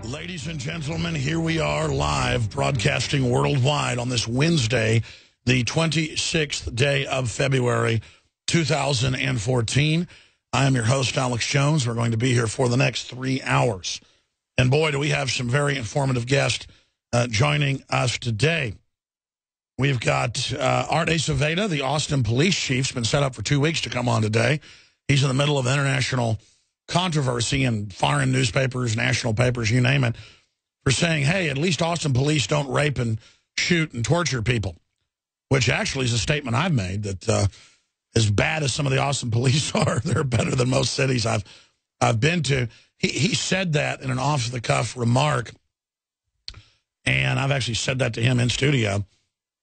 Ladies and gentlemen, here we are live broadcasting worldwide on this Wednesday, the 26th day of February, 2014. I am your host, Alex Jones. We're going to be here for the next 3 hours. And boy, do we have some very informative guests joining us today. We've got Art Acevedo, the Austin police chief. Has been set up for 2 weeks to come on today. He's in the middle of international controversy in foreign newspapers, national papers, you name it, for saying, hey, at least Austin police don't rape and shoot and torture people, which actually is a statement I've made that as bad as some of the Austin police are, they're better than most cities I've been to. He said that in an off-the-cuff remark, and I've actually said that to him in studio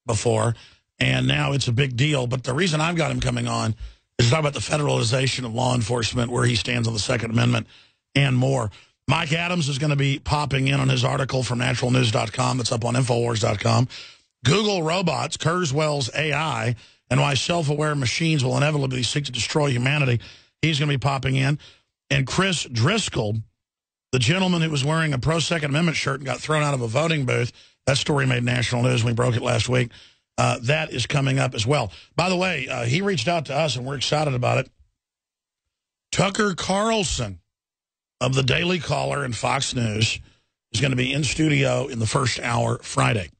before, and now it's a big deal. But the reason I've got him coming on is to talk about the federalization of law enforcement, where he stands on the Second Amendment, and more. Mike Adams is going to be popping in on his article from naturalnews.com that's up on Infowars.com. Google robots, Kurzweil's AI, and why self-aware machines will inevitably seek to destroy humanity. He's going to be popping in. And Chris Driscoll, the gentleman who was wearing a pro-Second Amendment shirt and got thrown out of a voting booth, that story made national news. We broke it last week. That is coming up as well. By the way, he reached out to us, and we're excited about it. Tucker Carlson of the Daily Caller and Fox News is going to be in studio in the first hour Friday.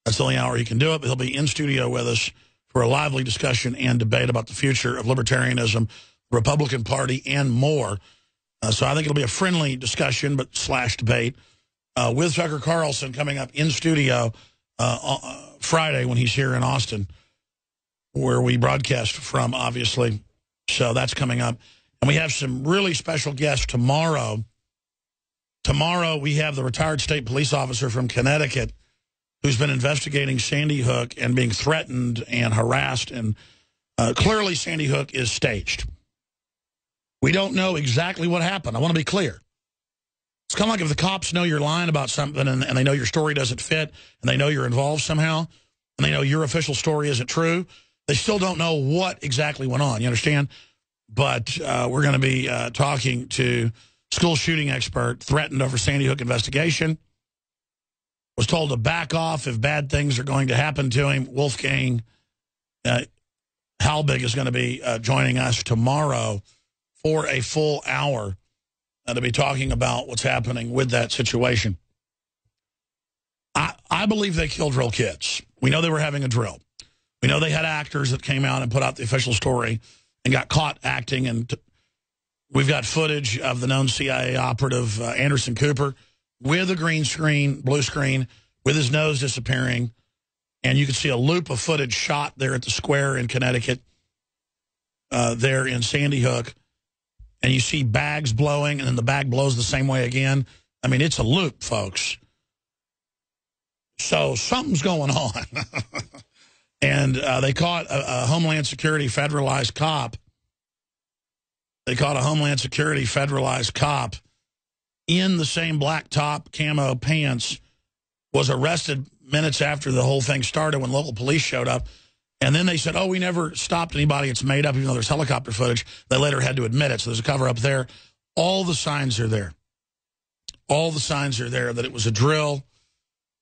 That's the only hour he can do it, but he'll be in studio with us for a lively discussion and debate about the future of libertarianism, the Republican Party, and more. So I think it'll be a friendly discussion, but / debate, with Tucker Carlson coming up in studio Friday when he's here in Austin, where we broadcast from, obviously. So that's coming up. And we have some really special guests tomorrow. Tomorrow we have the retired state police officer from Connecticut who's been investigating Sandy Hook and being threatened and harassed. And clearly Sandy Hook is staged. We don't know exactly what happened. I want to be clear. It's kind of like if the cops know you're lying about something and they know your story doesn't fit and they know you're involved somehow and they know your official story isn't true, they still don't know what exactly went on. You understand? But we're going to be talking to school shooting expert, threatened over Sandy Hook investigation, was told to back off if bad things are going to happen to him. Wolfgang Halbig is going to be joining us tomorrow for a full hour to be talking about what's happening with that situation. I believe they killed real kids. We know they were having a drill. We know they had actors that came out and put out the official story and got caught acting. And we've got footage of the known CIA operative, Anderson Cooper, with a green screen, blue screen, with his nose disappearing. And you can see a loop of footage shot there at the square in Connecticut, there in Sandy Hook. And you see bags blowing, and then the bag blows the same way again. I mean, it's a loop, folks. So something's going on. And they caught a Homeland Security federalized cop. They caught a Homeland Security federalized cop in the same black top, camo pants, was arrested minutes after the whole thing started when local police showed up. And then they said, oh, we never stopped anybody. It's made up, even though there's helicopter footage. They later had to admit it. So there's a cover-up there. All the signs are there. All the signs are there that it was a drill,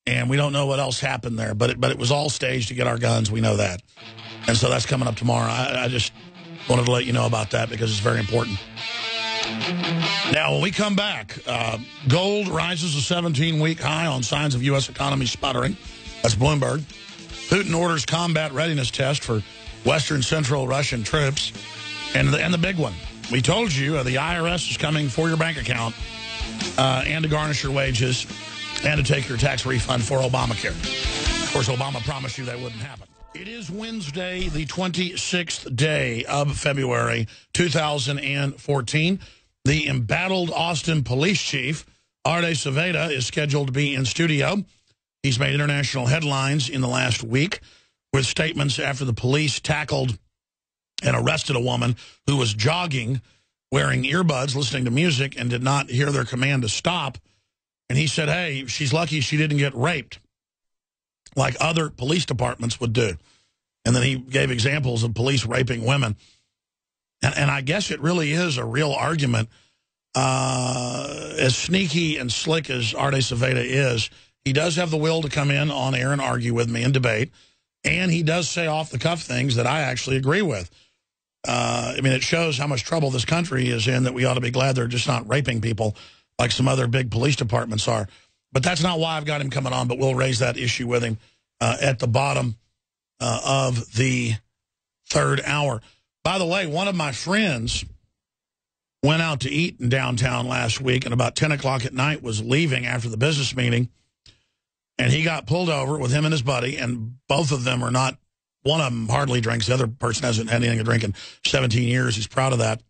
and we don't know what else happened there. But it was all staged to get our guns. We know that. And so that's coming up tomorrow. I just wanted to let you know about that because it's very important. Now, when we come back, gold rises a 17-week high on signs of U.S. economy sputtering. That's Bloomberg. Putin orders combat readiness test for Western Central Russian troops. And the big one. We told you the IRS is coming for your bank account and to garnish your wages and to take your tax refund for Obamacare. Of course, Obama promised you that wouldn't happen. It is Wednesday, the 26th day of February, 2014. The embattled Austin police chief, Art Acevedo, is scheduled to be in studio. He's made international headlines in the last week with statements after the police tackled and arrested a woman who was jogging, wearing earbuds, listening to music, and did not hear their command to stop. And he said, hey, she's lucky she didn't get raped like other police departments would do. And then he gave examples of police raping women. And I guess it really is a real argument as sneaky and slick as Acevedo is, he does have the will to come in on air and argue with me and debate. And he does say off-the-cuff things that I actually agree with. I mean, it shows how much trouble this country is in that we ought to be glad they're just not raping people like some other big police departments are. But that's not why I've got him coming on, but we'll raise that issue with him at the bottom of the third hour. By the way, one of my friends went out to eat in downtown last week, and about 10 o'clock at night was leaving after the business meeting, and he got pulled over with him and his buddy, and both of them are not, one of them hardly drinks, the other person hasn't had anything to drink in 17 years. He's proud of that.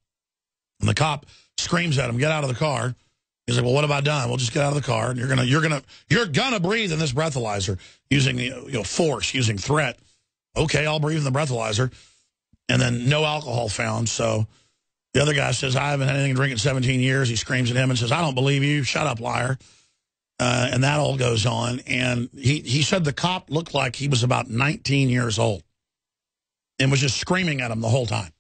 And the cop screams at him, "Get out of the car." He's like, "Well, what have I done?" "Well, just get out of the car, and you're gonna breathe in this breathalyzer using force, using threat." "Okay, I'll breathe in the breathalyzer." And then no alcohol found. So the other guy says, "I haven't had anything to drink in 17 years. He screams at him and says, "I don't believe you. Shut up, liar." And that all goes on. And he said the cop looked like he was about 19 years old and was just screaming at him the whole time.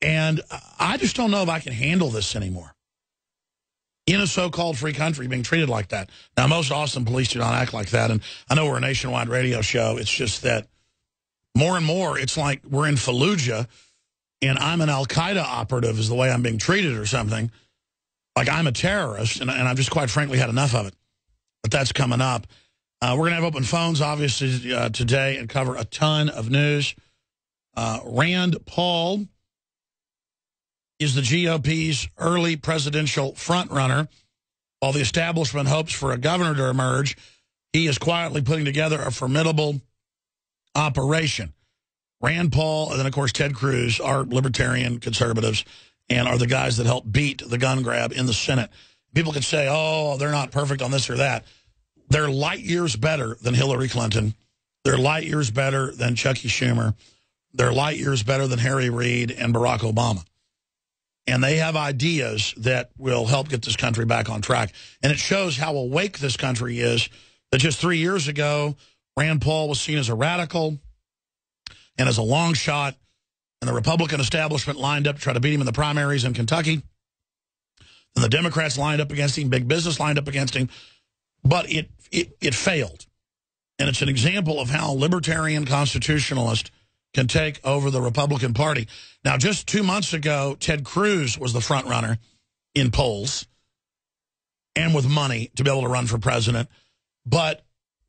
And I just don't know if I can handle this anymore. In a so-called free country being treated like that. Now, most Austin police do not act like that. And I know we're a nationwide radio show. It's just that more and more, it's like we're in Fallujah and I'm an Al-Qaeda operative is the way I'm being treated or something. Like I'm a terrorist, and I've just quite frankly had enough of it. But that's coming up. We're going to have open phones, obviously, today and cover a ton of news. Rand Paul is the GOP's early presidential frontrunner. While the establishment hopes for a governor to emerge, he is quietly putting together a formidable operation. Rand Paul and then, of course, Ted Cruz are libertarian conservatives and are the guys that helped beat the gun grab in the Senate. People could say, oh, they're not perfect on this or that. They're light years better than Hillary Clinton. They're light years better than Chucky Schumer. They're light years better than Harry Reid and Barack Obama. And they have ideas that will help get this country back on track. And it shows how awake this country is, that just 3 years ago, Rand Paul was seen as a radical and as a long shot, and the Republican establishment lined up to try to beat him in the primaries in Kentucky. And the Democrats lined up against him, big business lined up against him, but it failed. And it's an example of how libertarian constitutionalists can take over the Republican Party. Now, just 2 months ago, Ted Cruz was the front runner in polls and with money to be able to run for president. But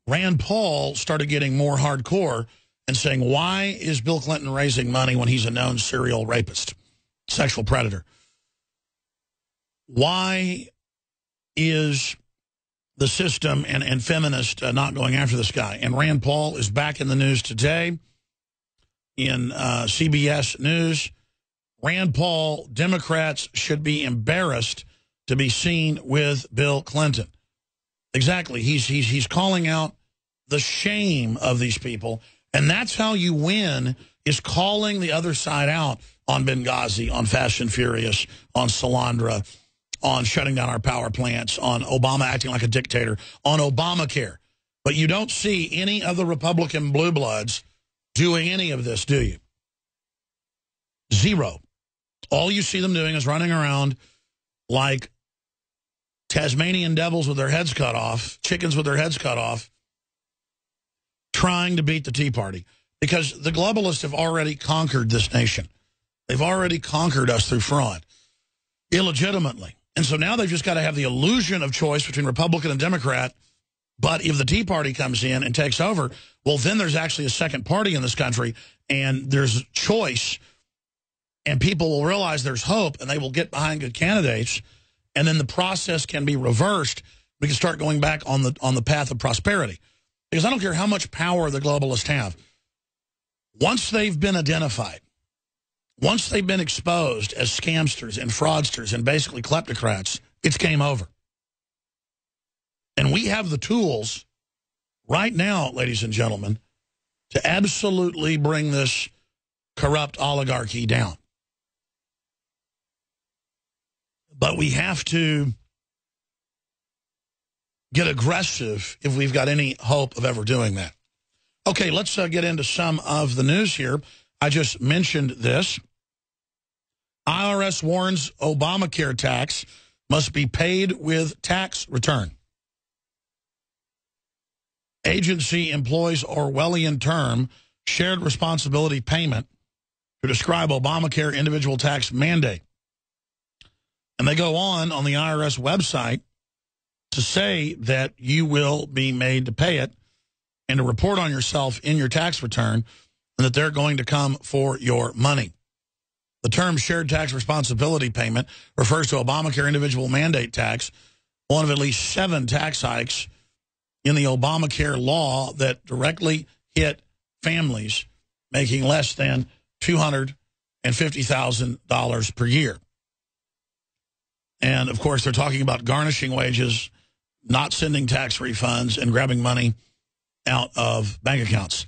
Rand Paul started getting more hardcore and saying, why is Bill Clinton raising money when he's a known serial rapist, sexual predator? Why is the system and feminists not going after this guy? And Rand Paul is back in the news today in CBS News. Rand Paul, Democrats should be embarrassed to be seen with Bill Clinton. Exactly. He's calling out the shame of these people. And that's how you win, is calling the other side out on Benghazi, on Fast and Furious, on Salandra, on shutting down our power plants, on Obama acting like a dictator, on Obamacare. But you don't see any of the Republican blue bloods doing any of this, do you? Zero. All you see them doing is running around like Tasmanian devils with their heads cut off, chickens with their heads cut off, trying to beat the Tea Party. Because the globalists have already conquered this nation. They've already conquered us through fraud, illegitimately. And so now they've just got to have the illusion of choice between Republican and Democrat. But if the Tea Party comes in and takes over, well, then there's actually a second party in this country, and there's choice, and people will realize there's hope, and they will get behind good candidates, and then the process can be reversed. We can start going back on the path of prosperity. Because I don't care how much power the globalists have. Once they've been identified, once they've been exposed as scamsters and fraudsters and basically kleptocrats, it's game over. And we have the tools right now, ladies and gentlemen, to absolutely bring this corrupt oligarchy down. But we have to get aggressive if we've got any hope of ever doing that. Okay, let's get into some of the news here. I just mentioned this. IRS warns Obamacare tax must be paid with tax return. Agency employs Orwellian term shared responsibility payment to describe Obamacare individual tax mandate. And they go on the IRS website to say that you will be made to pay it and to report on yourself in your tax return, and that they're going to come for your money. The term shared tax responsibility payment refers to Obamacare individual mandate tax, one of at least 7 tax hikes in the Obamacare law that directly hit families making less than $250,000 per year. And, of course, they're talking about garnishing wages, not sending tax refunds, and grabbing money out of bank accounts.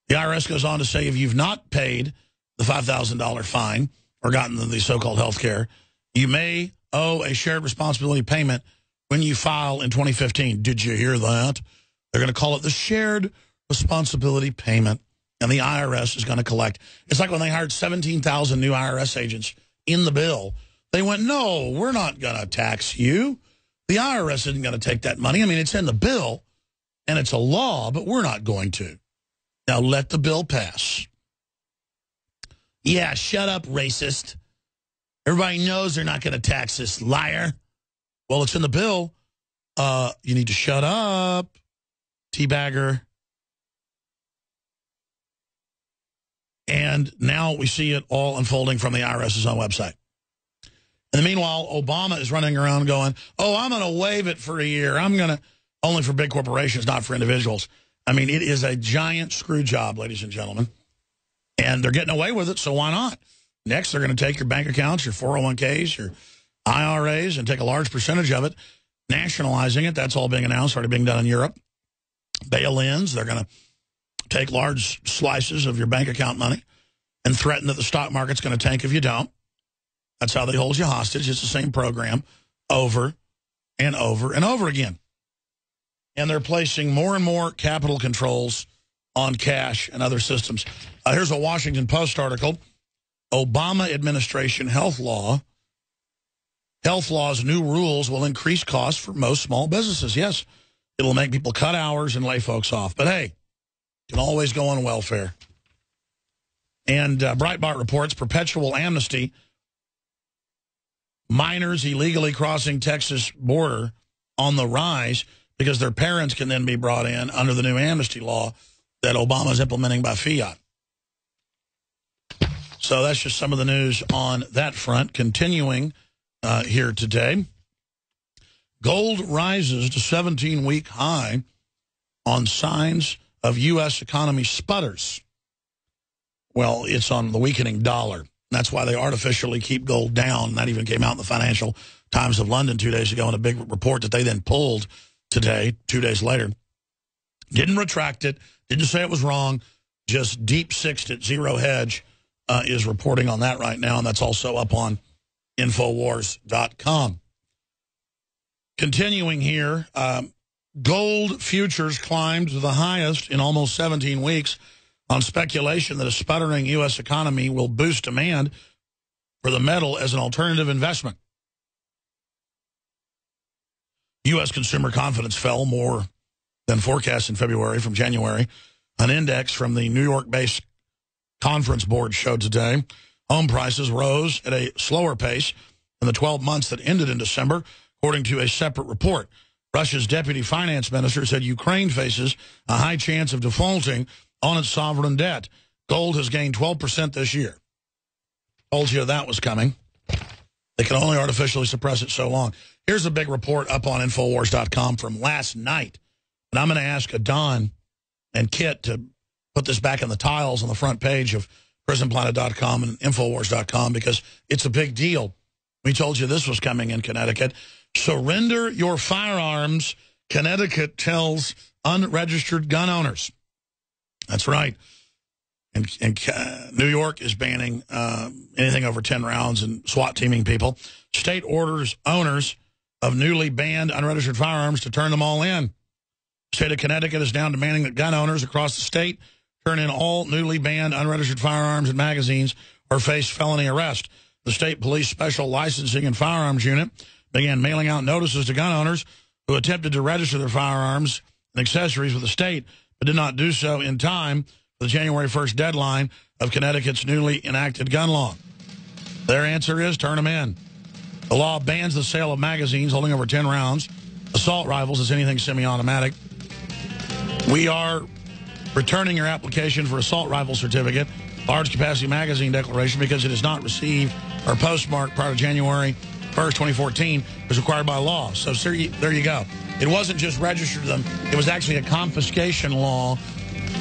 The IRS goes on to say if you've not paid the $5,000 fine or gotten the so-called health care, you may owe a shared responsibility payment when you file in 2015. Did you hear that? They're going to call it the shared responsibility payment, and the IRS is going to collect. It's like when they hired 17,000 new IRS agents in the bill. They went, no, we're not going to tax you. The IRS isn't going to take that money. I mean, it's in the bill, and it's a law, but we're not going to. Now let the bill pass. Yeah, shut up, racist. Everybody knows they're not going to tax this liar. Well, it's in the bill. You need to shut up, teabagger. And now we see it all unfolding from the IRS's own website. And meanwhile, Obama is running around going, oh, I'm going to waive it for a year. I'm going to, only for big corporations, not for individuals. I mean, it is a giant screw job, ladies and gentlemen. And they're getting away with it, so why not? Next, they're going to take your bank accounts, your 401ks, your IRAs, and take a large percentage of it, nationalizing it. That's all being announced, already being done in Europe. Bail-ins, they're going to take large slices of your bank account money and threaten that the stock market's going to tank if you don't. That's how they hold you hostage. It's the same program over and over and over again. And they're placing more and more capital controls on cash and other systems. Here's a Washington Post article. Obama administration health law. Health law's new rules will increase costs for most small businesses. Yes, it'll make people cut hours and lay folks off. But hey, you can always go on welfare. And Breitbart reports perpetual amnesty. Minors illegally crossing Texas border on the rise because their parents can then be brought in under the new amnesty law that Obama is implementing by fiat. So that's just some of the news on that front. Continuing here today, gold rises to 17-week high on signs of U.S. economy sputters. Well, it's on the weakening dollar. That's why they artificially keep gold down. That even came out in the Financial Times of London 2 days ago in a big report that they then pulled today, 2 days later. Didn't retract it. Didn't say it was wrong. Just deep-sixed it. Zero Hedge is reporting on that right now, and that's also up on Infowars.com. Continuing here, gold futures climbed to the highest in almost 17 weeks on speculation that a sputtering U.S. economy will boost demand for the metal as an alternative investment. U.S. consumer confidence fell more than forecast in February from January. An index from the New York-based Conference Board showed today home prices rose at a slower pace in the 12 months that ended in December, according to a separate report. Russia's deputy finance minister said Ukraine faces a high chance of defaulting on its sovereign debt. Gold has gained 12% this year. Told you that was coming. They can only artificially suppress it so long. Here's a big report up on Infowars.com from last night. And I'm going to ask Don and Kit to put this back in the tiles on the front page of PrisonPlanet.com and Infowars.com because it's a big deal. We told you this was coming in Connecticut. Surrender your firearms, Connecticut tells unregistered gun owners. That's right. And New York is banning anything over 10 rounds and SWAT teaming people. State orders owners of newly banned unregistered firearms to turn them all in. State of Connecticut is now demanding that gun owners across the state turn in all newly banned unregistered firearms and magazines or face felony arrest. the state police special licensing and firearms unit began mailing out notices to gun owners who attempted to register their firearms and accessories with the state, but did not do so in time for the January 1st deadline of Connecticut's newly enacted gun law. Their answer is turn them in. The law bans the sale of magazines holding over 10 rounds, assault rifles, as anything semi-automatic. We are returning your application for assault rifle certificate, large capacity magazine declaration, because it is not received or postmarked prior to January 1st, 2014, as required by law. So there you go. It wasn't just register them. It was actually a confiscation law.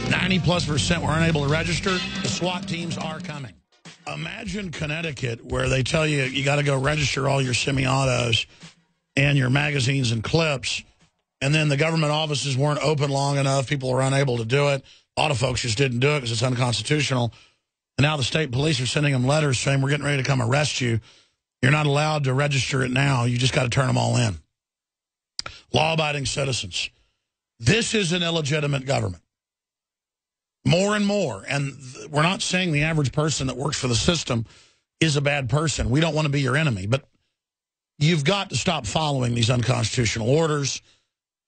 90+% were unable to register. The SWAT teams are coming. Imagine Connecticut, where they tell you you got to go register all your semi-autos and your magazines and clips, and then the government offices weren't open long enough. People were unable to do it. A lot of folks just didn't do it because it's unconstitutional. And now the state police are sending them letters saying, we're getting ready to come arrest you. You're not allowed to register it now. You just got to turn them all in. Law-abiding citizens. This is an illegitimate government. More and more. And we're not saying the average person that works for the system is a bad person. We don't want to be your enemy. But you've got to stop following these unconstitutional orders.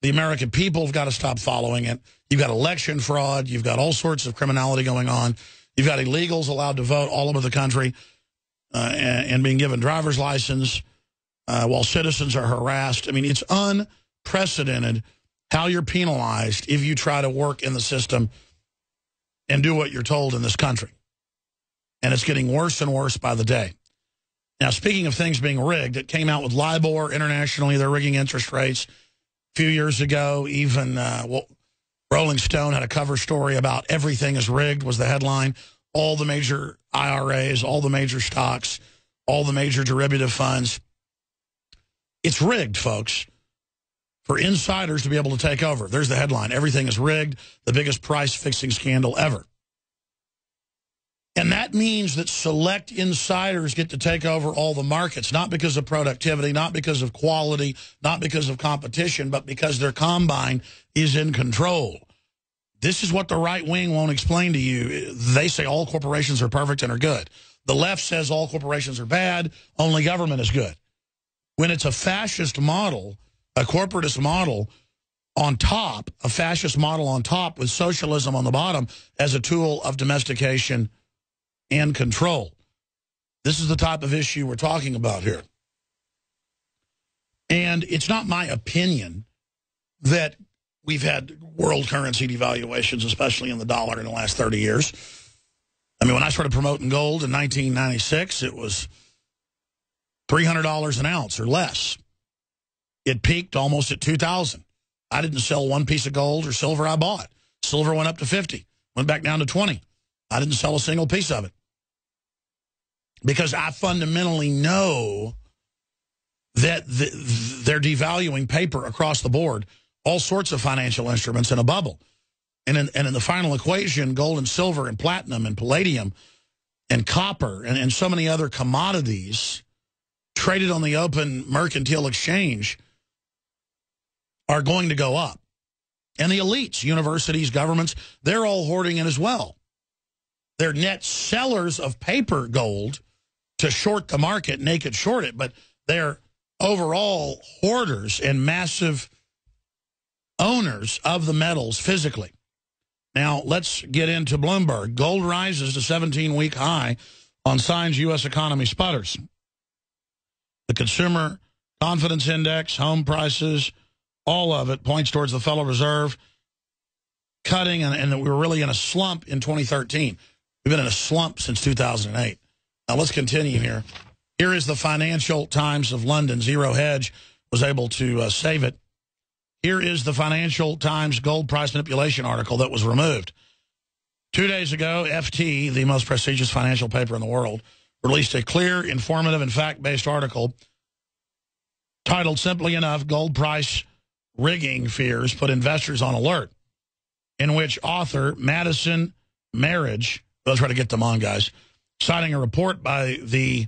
The American people have got to stop following it. You've got election fraud. You've got all sorts of criminality going on. You've got illegals allowed to vote all over the country and being given driver's license while citizens are harassed. I mean, it's unprecedented how you're penalized if you try to work in the system and do what you're told in this country. And it's getting worse and worse by the day. Now, speaking of things being rigged, it came out with LIBOR internationally. They're rigging interest rates. A few years ago, even Rolling Stone had a cover story about everything is rigged was the headline. All the major IRAs, all the major stocks, all the major derivative funds. It's rigged, folks, for insiders to be able to take over. There's the headline. Everything is rigged, the biggest price-fixing scandal ever. And that means that select insiders get to take over all the markets, not because of productivity, not because of quality, not because of competition, but because their combine is in control. This is what the right wing won't explain to you. They say all corporations are perfect and are good. The left says all corporations are bad, only government is good. When it's a fascist model, a corporatist model on top, a fascist model on top with socialism on the bottom as a tool of domestication and control. This is the type of issue we're talking about here. And it's not my opinion that we've had world currency devaluations, especially in the dollar, in the last 30 years. I mean, when I started promoting gold in 1996, it was $300 an ounce or less. It peaked almost at $2,000. I didn't sell one piece of gold or silver I bought. Silver went up to 50, went back down to 20. I didn't sell a single piece of it. Because I fundamentally know that they're devaluing paper across the board, all sorts of financial instruments in a bubble. And in the final equation, gold and silver and platinum and palladium and copper and so many other commodities traded on the open mercantile exchange are going to go up. And the elites, universities, governments, they're all hoarding it as well. They're net sellers of paper gold to short the market, naked short it, but they're overall hoarders and massive owners of the metals physically. Now, let's get into Bloomberg. Gold rises to 17-week high on signs U.S. economy sputters. The Consumer Confidence Index, home prices, all of it points towards the Federal Reserve cutting, and that we were really in a slump in 2013. We've been in a slump since 2008. Now, let's continue here. Here is the Financial Times of London. Zero Hedge was able to save it. Here is the Financial Times gold price manipulation article that was removed. 2 days ago, FT, the most prestigious financial paper in the world, released a clear, informative, and fact-based article titled, simply enough, Gold Price Rigging Fears Put Investors on Alert, in which author Madison Marriage, let's try to get them on, guys, citing a report by the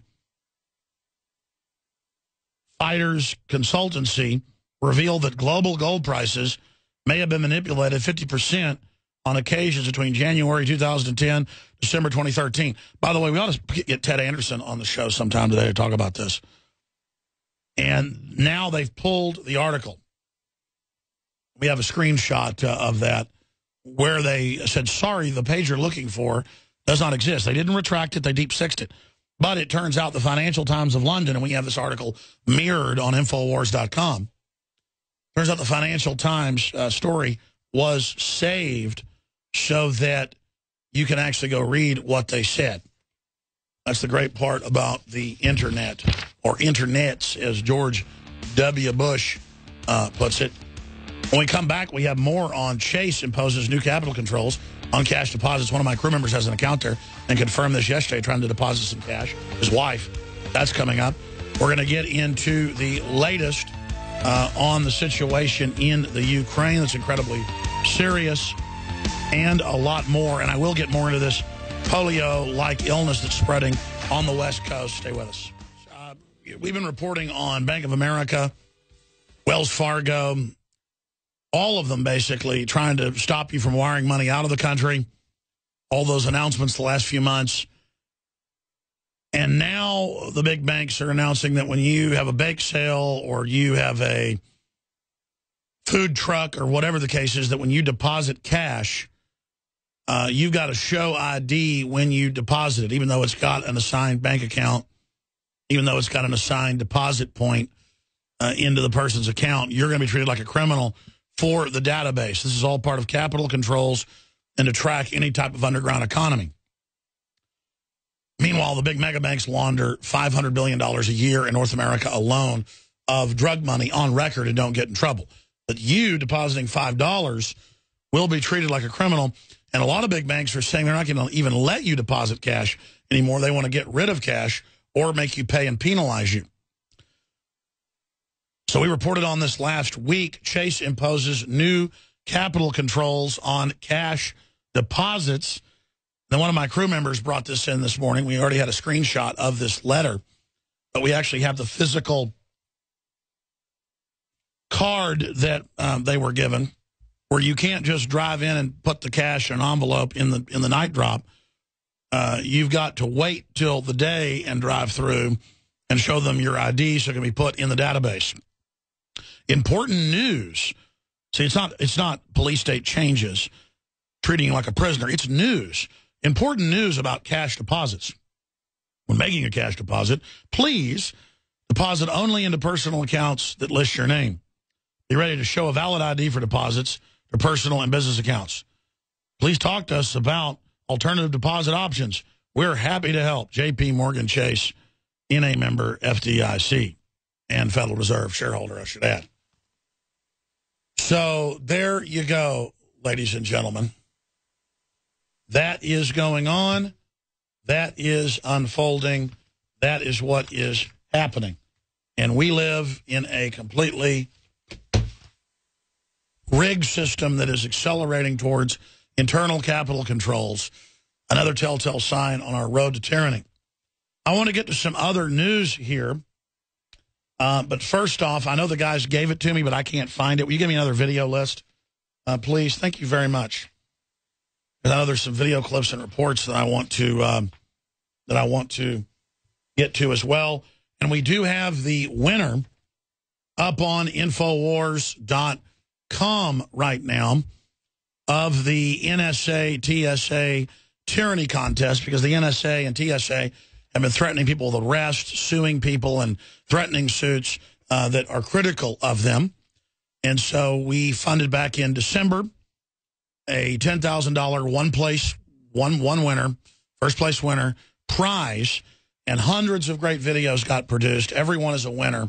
Fighters Consultancy, revealed that global gold prices may have been manipulated 50% on occasions between January 2010 December 2013. By the way, we ought to get Ted Anderson on the show sometime today to talk about this. And now they've pulled the article. We have a screenshot of that where they said, sorry, the page you're looking for does not exist. They didn't retract it. They deep-sixed it. But it turns out the Financial Times of London, and we have this article mirrored on Infowars.com. Turns out the Financial Times story was saved so that you can actually go read what they said. That's the great part about the Internet, or internets, as George W. Bush puts it. When we come back, we have more on Chase imposes new capital controls on cash deposits. One of my crew members has an account there and confirmed this yesterday, trying to deposit some cash. His wife. That's coming up. We're going to get into the latest on the situation in the Ukraine. That's incredibly serious, and a lot more. And I will get more into this polio-like illness that's spreading on the West Coast. Stay with us. We've been reporting on Bank of America, Wells Fargo, all of them basically trying to stop you from wiring money out of the country. All those announcements the last few months. And now the big banks are announcing that when you have a bake sale or you have a food truck or whatever the case is, that when you deposit cash, you've got to show ID when you deposit it, even though it's got an assigned bank account, even though it's got an assigned deposit point into the person's account. You're going to be treated like a criminal for the database. This is all part of capital controls and to track any type of underground economy. Meanwhile, the big mega banks launder $500 billion a year in North America alone of drug money on record and don't get in trouble. But you depositing $5 will be treated like a criminal. And a lot of big banks are saying they're not going to even let you deposit cash anymore. They want to get rid of cash or make you pay and penalize you. So we reported on this last week. Chase imposes new capital controls on cash deposits. Then one of my crew members brought this in this morning. We already had a screenshot of this letter, but we actually have the physical card that they were given, where you can't just drive in and put the cash in an envelope in the night drop. You've got to wait till the day and drive through and show them your ID so it can be put in the database. Important news. See, it's not police state changes treating you like a prisoner. It's news. Important news about cash deposits. When making a cash deposit, please deposit only into personal accounts that list your name. Be ready to show a valid ID for deposits for personal and business accounts. Please talk to us about alternative deposit options. We're happy to help. J.P. Morgan Chase, NA member, FDIC, and Federal Reserve shareholder, I should add. So there you go, ladies and gentlemen. That is going on. That is unfolding. That is what is happening. And we live in a completely rigged system that is accelerating towards internal capital controls, another telltale sign on our road to tyranny. I want to get to some other news here. But first off, I know the guys gave it to me, but I can't find it. Will you give me another video list, please? Thank you very much. I know there's some video clips and reports that I want to get to as well. And we do have the winner up on Infowars.com right now of the NSA TSA tyranny contest, because the NSA and TSA have been threatening people with arrest, suing people, and threatening suits that are critical of them. And so we funded back in December a $10,000 one winner, first place winner prize, and hundreds of great videos got produced. Everyone is a winner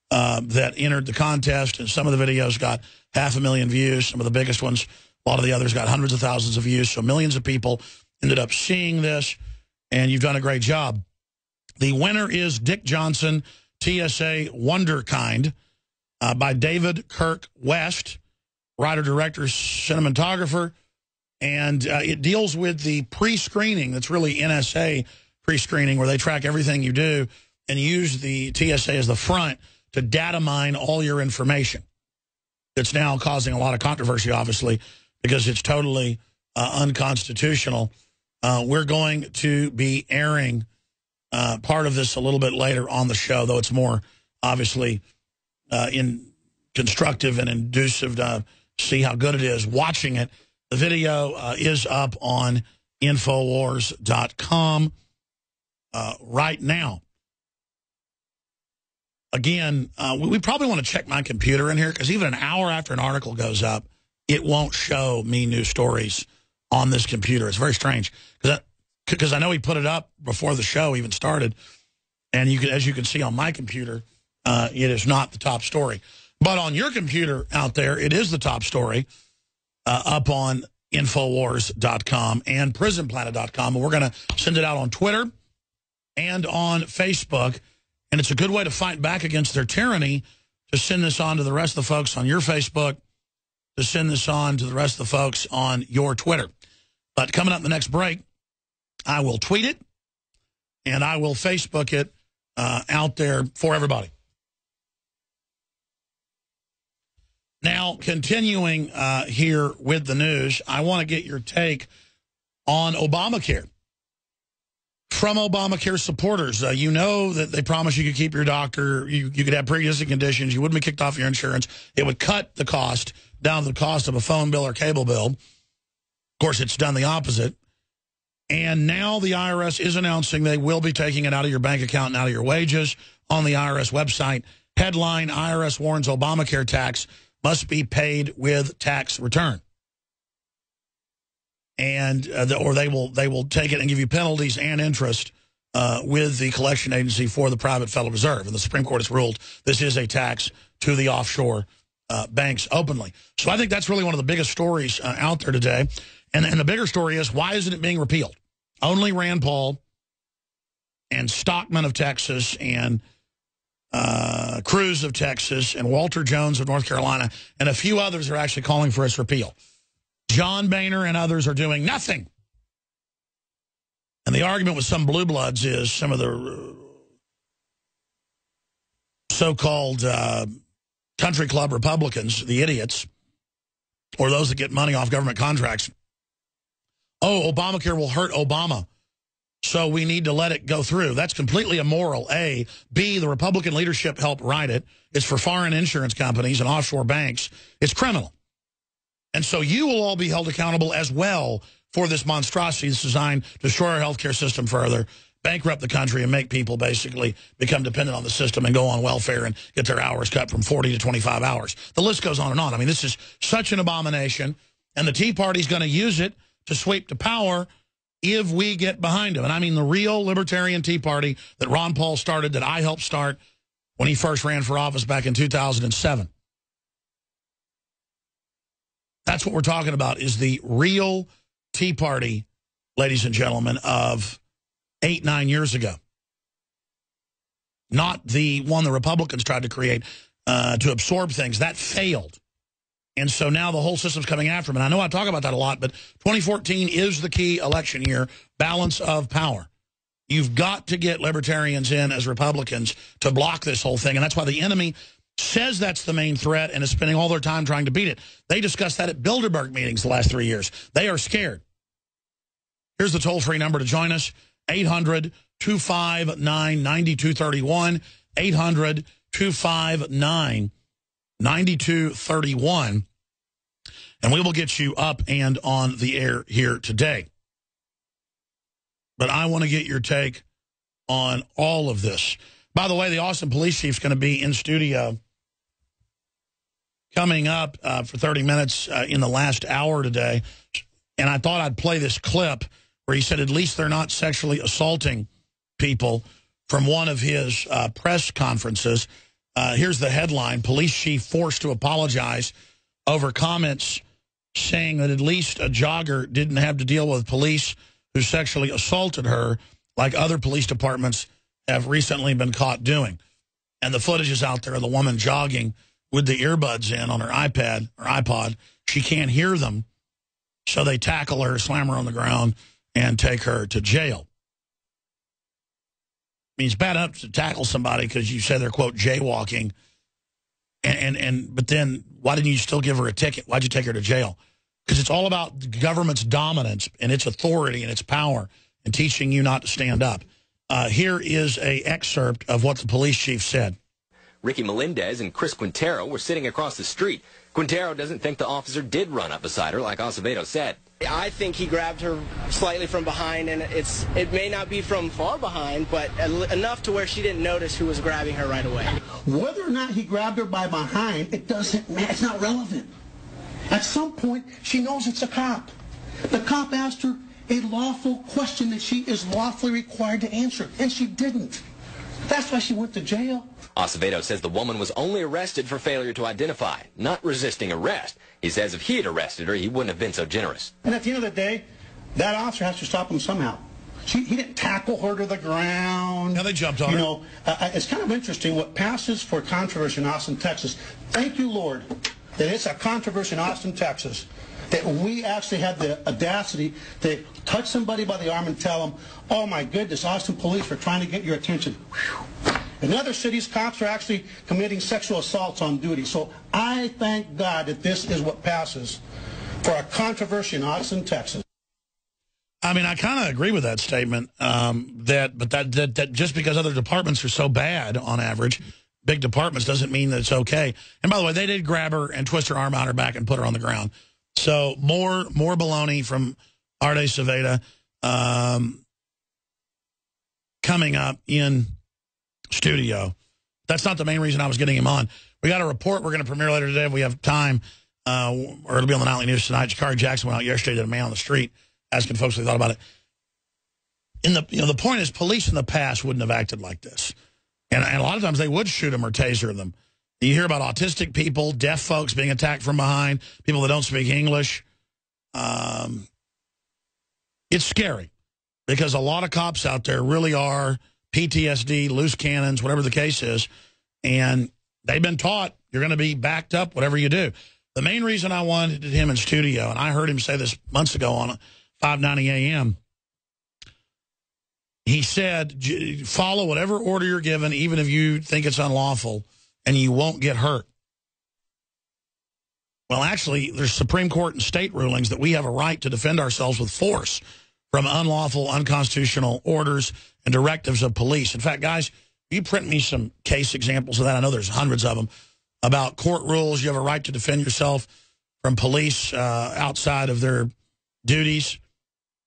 that entered the contest, and some of the videos got 500,000 views. Some of the biggest ones, a lot of the others got hundreds of thousands of views. So millions of people ended up seeing this, and you've done a great job. The winner is Dick Johnson TSA Wonderkind by David Kirk West, writer, director, cinematographer, and it deals with the pre-screening. That's really NSA pre-screening, where they track everything you do and use the TSA as the front to data mine all your information. It's now causing a lot of controversy, obviously, because it's totally unconstitutional We're going to be airing part of this a little bit later on the show, though it's more obviously in constructive and inducive to see how good it is watching it. The video is up on Infowars.com right now. Again, we probably want to check my computer in here, because even an hour after an article goes up, it won't show me new stories on this computer. It's very strange, because I know he put it up before the show even started, and as you can see on my computer, it is not the top story. But on your computer out there, it is the top story up on Infowars.com and PrisonPlanet.com. And we're going to send it out on Twitter and on Facebook. And it's a good way to fight back against their tyranny, to send this on to the rest of the folks on your Facebook, to send this on to the rest of the folks on your Twitter. But coming up in the next break, I will tweet it and I will Facebook it out there for everybody. Now, continuing here with the news, I want to get your take on Obamacare. From Obamacare supporters, you know that they promised you could keep your doctor, you could have pre-existing conditions, you wouldn't be kicked off your insurance. It would cut the cost down to the cost of a phone bill or cable bill. Of course, it's done the opposite. And now the IRS is announcing they will be taking it out of your bank account and out of your wages. On the IRS website, headline, IRS warns Obamacare tax must be paid with tax return. And or they will take it and give you penalties and interest with the collection agency for the private Federal Reserve. And the Supreme Court has ruled this is a tax to the offshore banks openly. So I think that's really one of the biggest stories out there today. And the bigger story is, why isn't it being repealed? Only Rand Paul and Stockman of Texas and Cruz of Texas and Walter Jones of North Carolina and a few others are actually calling for its repeal. John Boehner and others are doing nothing. And the argument with some blue bloods is some of the so-called country club Republicans, the idiots, or those that get money off government contracts. Oh, Obamacare will hurt Obama, so we need to let it go through. That's completely immoral, A. B, the Republican leadership helped write it. It's for foreign insurance companies and offshore banks. It's criminal. And so you will all be held accountable as well for this monstrosity that's designed to destroy our health care system further, bankrupt the country, and make people basically become dependent on the system and go on welfare and get their hours cut from 40 to 25 hours. The list goes on and on. I mean, this is such an abomination, and the Tea Party's going to use it to sweep to power if we get behind them. And I mean the real libertarian Tea Party that Ron Paul started, that I helped start when he first ran for office back in 2007. That's what we're talking about, is the real Tea Party, ladies and gentlemen, of 8-9 years ago. Not the one the Republicans tried to create to absorb things. That failed. And so now the whole system's coming after them. And I know I talk about that a lot, but 2014 is the key election year, balance of power. You've got to get libertarians in as Republicans to block this whole thing. And that's why the enemy says that's the main threat and is spending all their time trying to beat it. They discussed that at Bilderberg meetings the last 3 years. They are scared. Here's the toll-free number to join us, 800-259-9231, 800-259-9231, and we will get you up and on the air here today. But I want to get your take on all of this. By the way, the Austin police chief's going to be in studio coming up for 30 minutes in the last hour today. And I thought I'd play this clip where he said at least they're not sexually assaulting people from one of his press conferences. Here's the headline: police chief forced to apologize over comments saying that at least a jogger didn't have to deal with police who sexually assaulted her like other police departments have recently been caught doing. And the footage is out there of the woman jogging with the earbuds in on her iPad or iPod. She can't hear them, so they tackle her, slam her on the ground, and take her to jail. I mean, it's bad enough to tackle somebody because you say they're, quote, jaywalking. But then why didn't you still give her a ticket? Why'd you take her to jail? because it's all about the government's dominance and its authority and its power and teaching you not to stand up. Here is an excerpt of what the police chief said. Ricky Melendez and Chris Quintero were sitting across the street. Quintero doesn't think the officer did run up beside her, like Acevedo said. I think he grabbed her slightly from behind, and it may not be from far behind, but enough to where she didn't notice who was grabbing her right away. Whether or not he grabbed her by behind, it doesn't matter. It's not relevant. At some point, she knows it's a cop. The cop asked her a lawful question that she is lawfully required to answer, and she didn't. That's why she went to jail. Acevedo says the woman was only arrested for failure to identify, not resisting arrest. He says if he had arrested her, he wouldn't have been so generous. And at the end of the day, that officer has to stop him somehow. He didn't tackle her to the ground. Now they jumped on her. It's kind of interesting what passes for controversy in Austin, Texas. Thank you, Lord, that it's a controversy in Austin, Texas, that we actually had the audacity to touch somebody by the arm and tell them, oh my goodness, Austin police are trying to get your attention. Whew. In other cities, cops are actually committing sexual assaults on duty. So I thank God that this is what passes for a controversy in Austin, Texas. I mean, I kind of agree with that statement, that just because other departments are so bad on average, big departments, doesn't mean that it's okay. And by the way, they did grab her and twist her arm out her back and put her on the ground. So more baloney from Acevedo coming up in studio. That's not the main reason I was getting him on. We got a report we're going to premiere later today if we have time, or it'll be on the nightly news tonight. Jakari Jackson went out yesterday to a man on the street asking folks what they thought about it. The point is, police in the past wouldn't have acted like this. And a lot of times they would shoot them or taser them. You hear about autistic people, deaf folks being attacked from behind, people that don't speak English. It's scary because a lot of cops out there really are PTSD, loose cannons, whatever the case is, and they've been taught you're going to be backed up whatever you do. The main reason I wanted him in studio, and I heard him say this months ago on 590 AM, he said, follow whatever order you're given, even if you think it's unlawful, and you won't get hurt. Well, actually, there's Supreme Court and state rulings that we have a right to defend ourselves with force from unlawful, unconstitutional orders and directives of police. In fact, guys, you print me some case examples of that. I know there's hundreds of them. About court rules, you have a right to defend yourself from police outside of their duties,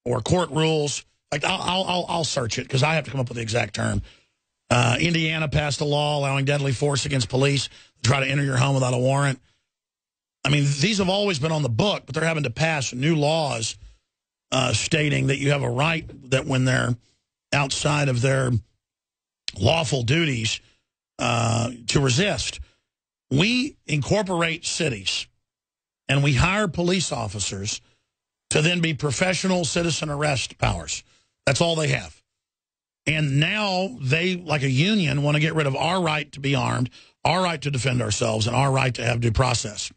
or court rules. Like, I'll search it because I have to come up with the exact term. Indiana passed a law allowing deadly force against police to try to enter your home without a warrant. I mean, these have always been on the book, but they're having to pass new laws stating that you have a right that when they're outside of their lawful duties to resist. We incorporate cities, and we hire police officers to then be professional citizen arrest powers. That's all they have. And now they, like a union, want to get rid of our right to be armed, our right to defend ourselves, and our right to have due process.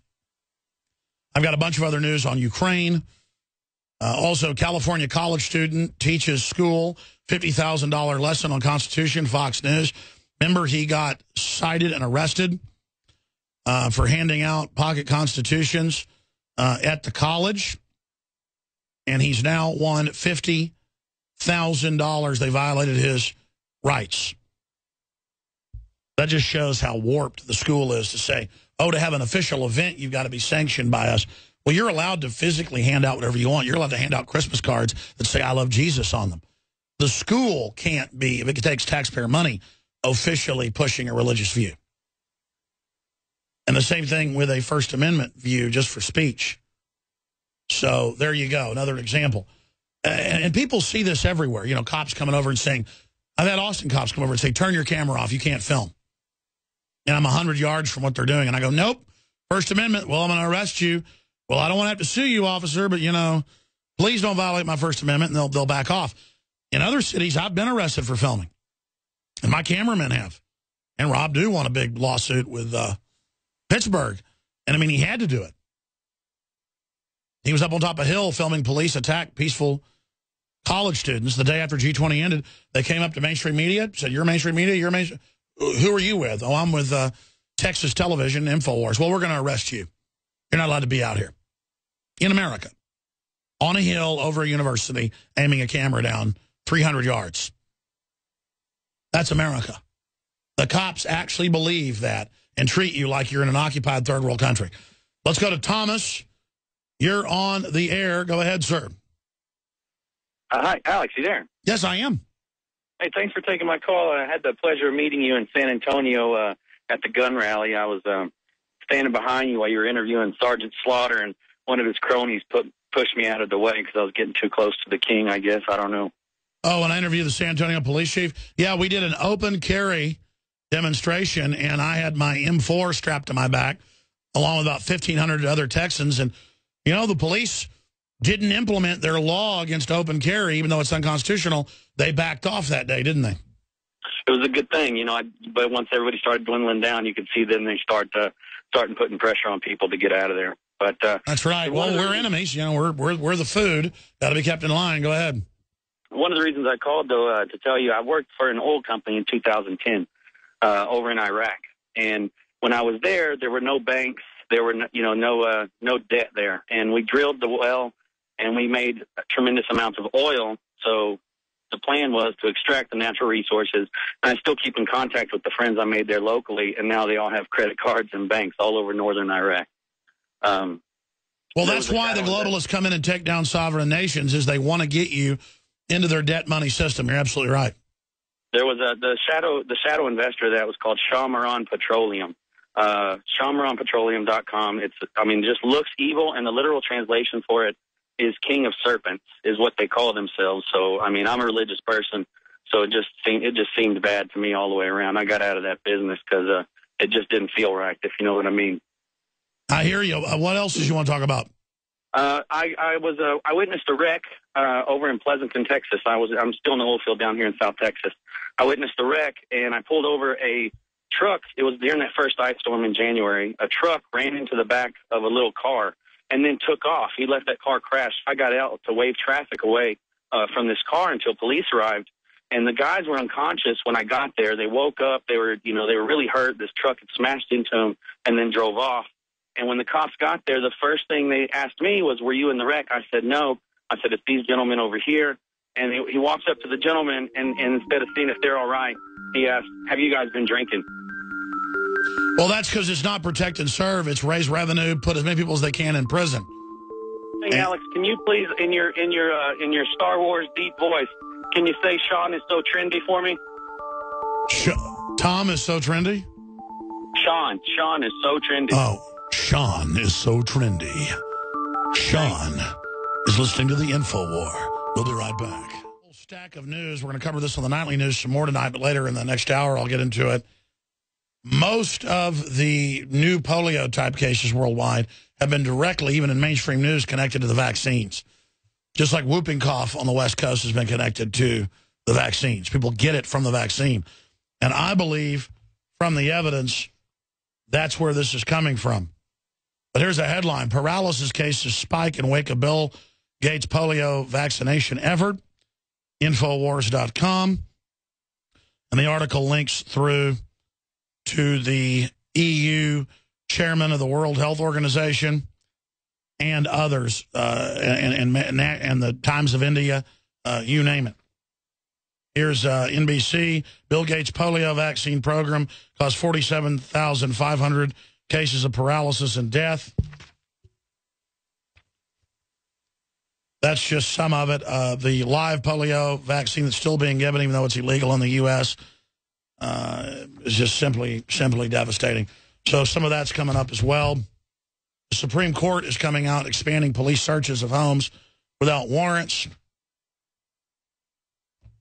I've got a bunch of other news on Ukraine. Also, California college student teaches school $50,000 lesson on Constitution, Fox News. Remember, he got cited and arrested for handing out pocket constitutions at the college. And he's now won $50,000. They violated his rights. That just shows how warped the school is to say, oh, to have an official event, you've got to be sanctioned by us. Well, you're allowed to physically hand out whatever you want. You're allowed to hand out Christmas cards that say, I love Jesus on them. The school can't be, if it takes taxpayer money, officially pushing a religious view. And the same thing with a First Amendment view just for speech. So there you go, another example. And people see this everywhere. You know, cops coming over and saying, I've had Austin cops come over and say, turn your camera off, you can't film. And I'm 100 yards from what they're doing. And I go, nope, First Amendment, well, I'm going to arrest you. Well, I don't want to have to sue you, officer, but, you know, please don't violate my First Amendment, and they'll back off. In other cities, I've been arrested for filming, and my cameramen have. And Rob Dew won a big lawsuit with Pittsburgh. And, I mean, he had to do it. He was up on top of a hill filming police attack peaceful college students. The day after G20 ended, they came up to mainstream media, said, you're mainstream media, you're mainstream. Who are you with? Oh, I'm with Texas Television, InfoWars. Well, we're going to arrest you. You're not allowed to be out here. in America on a hill over a university aiming a camera down 300 yards. That's America. The cops actually believe that and treat you like you're in an occupied third world country. Let's go to Thomas. You're on the air. Go ahead, sir. Hi, Alex, you there? Yes, I am. Hey, thanks for taking my call. I had the pleasure of meeting you in San Antonio at the gun rally. I was standing behind you while you were interviewing Sergeant Slaughter, and one of his cronies pushed me out of the way because I was getting too close to the king, I guess. I don't know. Oh, when I interviewed the San Antonio police chief? Yeah, we did an open carry demonstration, and I had my M4 strapped to my back, along with about 1,500 other Texans. And, you know, the police didn't implement their law against open carry, even though it's unconstitutional. They backed off that day, didn't they? It was a good thing, you know. But once everybody started dwindling down, you could see then they starting putting pressure on people to get out of there. But that's right. Well, we're enemies. You know, we're the food. Got to be kept in line. Go ahead. One of the reasons I called, though, to tell you, I worked for an oil company in 2010 over in Iraq, and when I was there were no banks, there were no debt there, and we drilled the well, and we made tremendous amounts of oil. So the plan was to extract the natural resources, and I still keep in contact with the friends I made there locally, and now they all have credit cards and banks all over northern Iraq. Well, that's why the globalists come in and take down sovereign nations, is they want to get you into their debt money system. You're absolutely right. There was the shadow investor that was called Shamaran Petroleum. ShamaranPetroleum.com. Just looks evil, and the literal translation for it is King of Serpents, is what they call themselves. So, I mean, I'm a religious person, so it just seemed bad to me all the way around. I got out of that business because it just didn't feel right, if you know what I mean. I hear you. What else did you want to talk about? I witnessed a wreck over in Pleasanton, Texas. I'm still in the oil field down here in South Texas. I witnessed a wreck, and I pulled over a truck. It was during that first ice storm in January. A truck ran into the back of a little car and then took off. He let that car crash. I got out to wave traffic away from this car until police arrived. And the guys were unconscious when I got there. They woke up. They were really hurt. This truck had smashed into them and then drove off. And when the cops got there, the first thing they asked me was, "Were you in the wreck?" I said, "No." I said, "It's these gentlemen over here." And he walks up to the gentleman, and instead of seeing if they're all right, he asked, "Have you guys been drinking?" Well, that's because it's not protect and serve. It's raise revenue, put as many people as they can in prison. Hey, Alex, can you please, in your Star Wars deep voice, can you say Sean is so trendy for me? Tom is so trendy? Sean is so trendy. Oh, Sean is so trendy. Sean is listening to the InfoWar. We'll be right back. Whole stack of news. We're going to cover this on the nightly news some more tonight, but later in the next hour I'll get into it. Most of the new polio-type cases worldwide have been directly, even in mainstream news, connected to the vaccines. Just like whooping cough on the West Coast has been connected to the vaccines. People get it from the vaccine. And I believe from the evidence, that's where this is coming from. But here's a headline. Paralysis cases spike in wake of Bill Gates polio vaccination effort. Infowars.com. And the article links through to the EU chairman of the World Health Organization and others, and the Times of India, you name it. Here's NBC. Bill Gates polio vaccine program caused 47,500 cases of paralysis and death. That's just some of it. The live polio vaccine that's still being given, even though it's illegal in the U.S., is just simply devastating. So some of that's coming up as well. The Supreme Court is coming out expanding police searches of homes without warrants.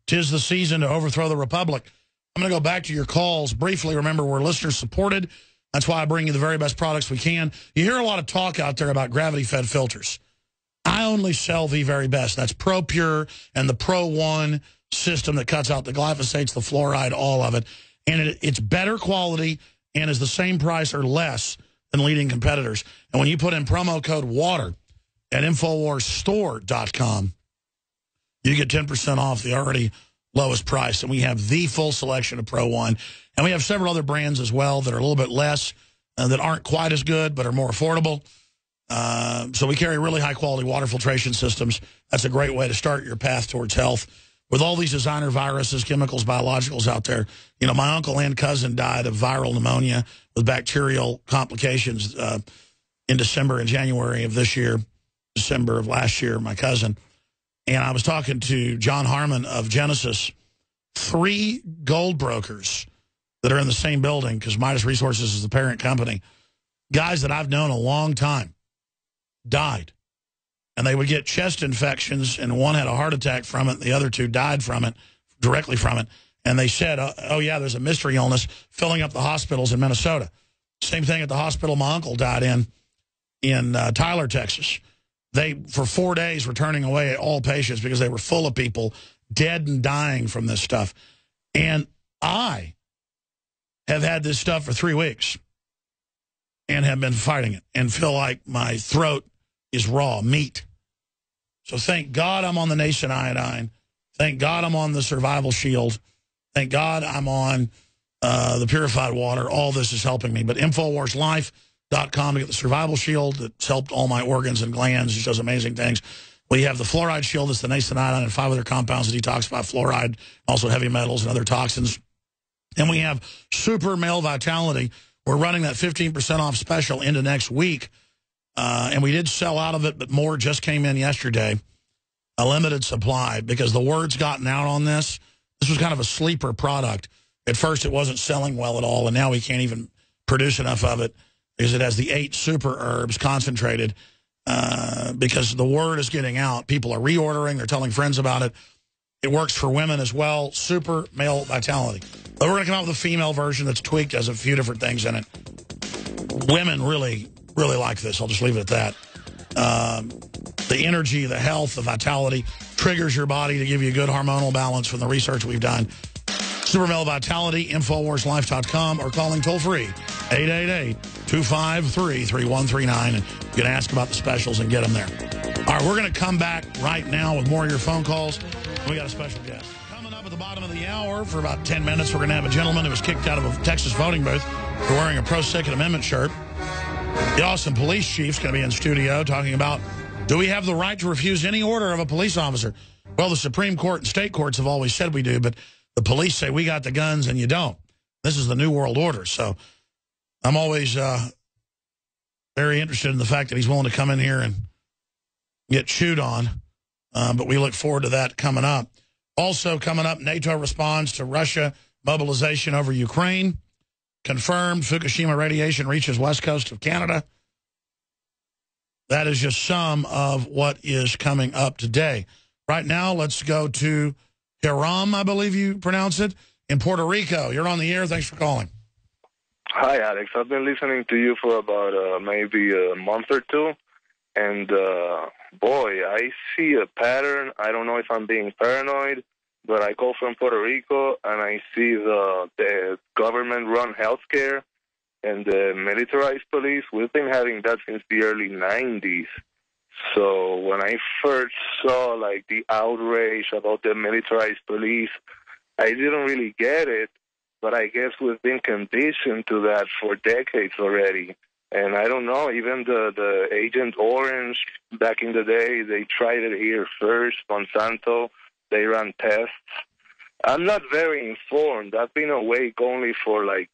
'Tis the season to overthrow the republic. I'm going to go back to your calls briefly. Remember, we're listener-supported. That's why I bring you the very best products we can. You hear a lot of talk out there about gravity-fed filters. I only sell the very best. That's Pro Pure and the Pro One system that cuts out the glyphosates, the fluoride, all of it. And it's better quality and is the same price or less than leading competitors. And when you put in promo code WATER at InfoWarsStore.com, you get 10% off the already lowest price. And we have the full selection of Pro One. And we have several other brands as well that are a little bit less, that aren't quite as good but are more affordable. So we carry really high-quality water filtration systems. That's a great way to start your path towards health. With all these designer viruses, chemicals, biologicals out there, you know, my uncle and cousin died of viral pneumonia with bacterial complications in December and January of this year, December of last year, my cousin. And I was talking to John Harmon of Genesis, 3 gold brokers that are in the same building, because Midas Resources is the parent company, guys that I've known a long time, died. And they would get chest infections, and one had a heart attack from it. The other 2 died from it, directly from it. And they said, oh, yeah, there's a mystery illness filling up the hospitals in Minnesota. Same thing at the hospital my uncle died in Tyler, Texas. They, for 4 days, were turning away all patients because they were full of people dead and dying from this stuff. And I have had this stuff for 3 weeks and have been fighting it and feel like my throat is raw meat. So thank God I'm on the Nascent Iodine. Thank God I'm on the Survival Shield. Thank God I'm on the purified water. All this is helping me. But InfoWarsLife.com to get the Survival Shield that's helped all my organs and glands. It does amazing things. We have the Fluoride Shield. It's the Nascent Iodine and 5 other compounds that detoxify fluoride, also heavy metals and other toxins. And we have Super Male Vitality. We're running that 15% off special into next week. And we did sell out of it, but more just came in yesterday. A limited supply, because the word's gotten out on this. This was kind of a sleeper product. At first, it wasn't selling well at all, and now we can't even produce enough of it because it has the 8 super herbs concentrated. Because the word is getting out. People are reordering. They're telling friends about it. It works for women as well. Super Male Vitality. But we're going to come out with a female version that's tweaked, has a few different things in it. Women really like this. I'll just leave it at that. The energy, the health, the vitality triggers your body to give you a good hormonal balance from the research we've done. Super Male Vitality, InfoWarsLife.com, or calling toll-free, 888-253-3139. And you can ask about the specials and get them there. All right, we're going to come back right now with more of your phone calls. We got a special guest. Coming up at the bottom of the hour for about 10 minutes, we're going to have a gentleman who was kicked out of a Texas voting booth for wearing a pro-Second Amendment shirt. The Austin police chief's going to be in studio talking about, do we have the right to refuse any order of a police officer? Well, the Supreme Court and state courts have always said we do, but the police say we got the guns and you don't. This is the New World Order. So I'm always very interested in the fact that he's willing to come in here and get chewed on. But we look forward to that coming up. Also coming up, NATO responds to Russia mobilization over Ukraine. Confirmed Fukushima radiation reaches west coast of Canada. That is just some of what is coming up today. Right now, let's go to Hiram, I believe you pronounce it, in Puerto Rico. You're on the air. Thanks for calling. Hi, Alex. I've been listening to you for about maybe a month or two. And, boy, I see a pattern. I don't know if I'm being paranoid, but I call from Puerto Rico, and I see the government-run healthcare and the militarized police. We've been having that since the early 90s. So when I first saw, like, the outrage about the militarized police, I didn't really get it, but I guess we've been conditioned to that for decades already. And I don't know, even the Agent Orange, back in the day, they tried it here first, Monsanto. They ran tests. I'm not very informed. I've been awake only for like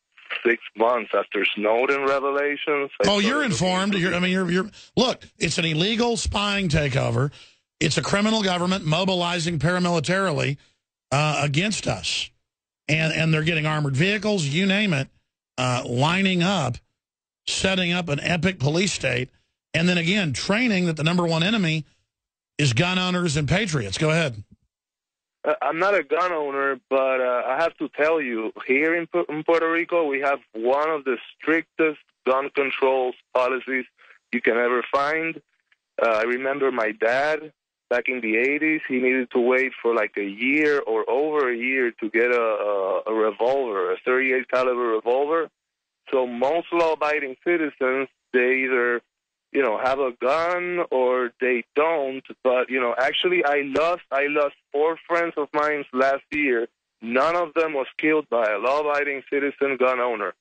6 months after Snowden revelations. Oh, you're informed. You're look, it's an illegal spying takeover. It's a criminal government mobilizing paramilitarily against us. And they're getting armored vehicles, you name it, lining up, setting up an epic police state, and then again, training that the number one enemy is gun owners and patriots. Go ahead. I'm not a gun owner, but I have to tell you, here in Puerto Rico, we have one of the strictest gun control policies you can ever find. I remember my dad, back in the 80s, he needed to wait for like a year or over a year to get a revolver, a .38 caliber revolver. So most law-abiding citizens, they either have a gun or they don't. But, actually I lost 4 friends of mine last year. None of them was killed by a law-abiding citizen gun owner.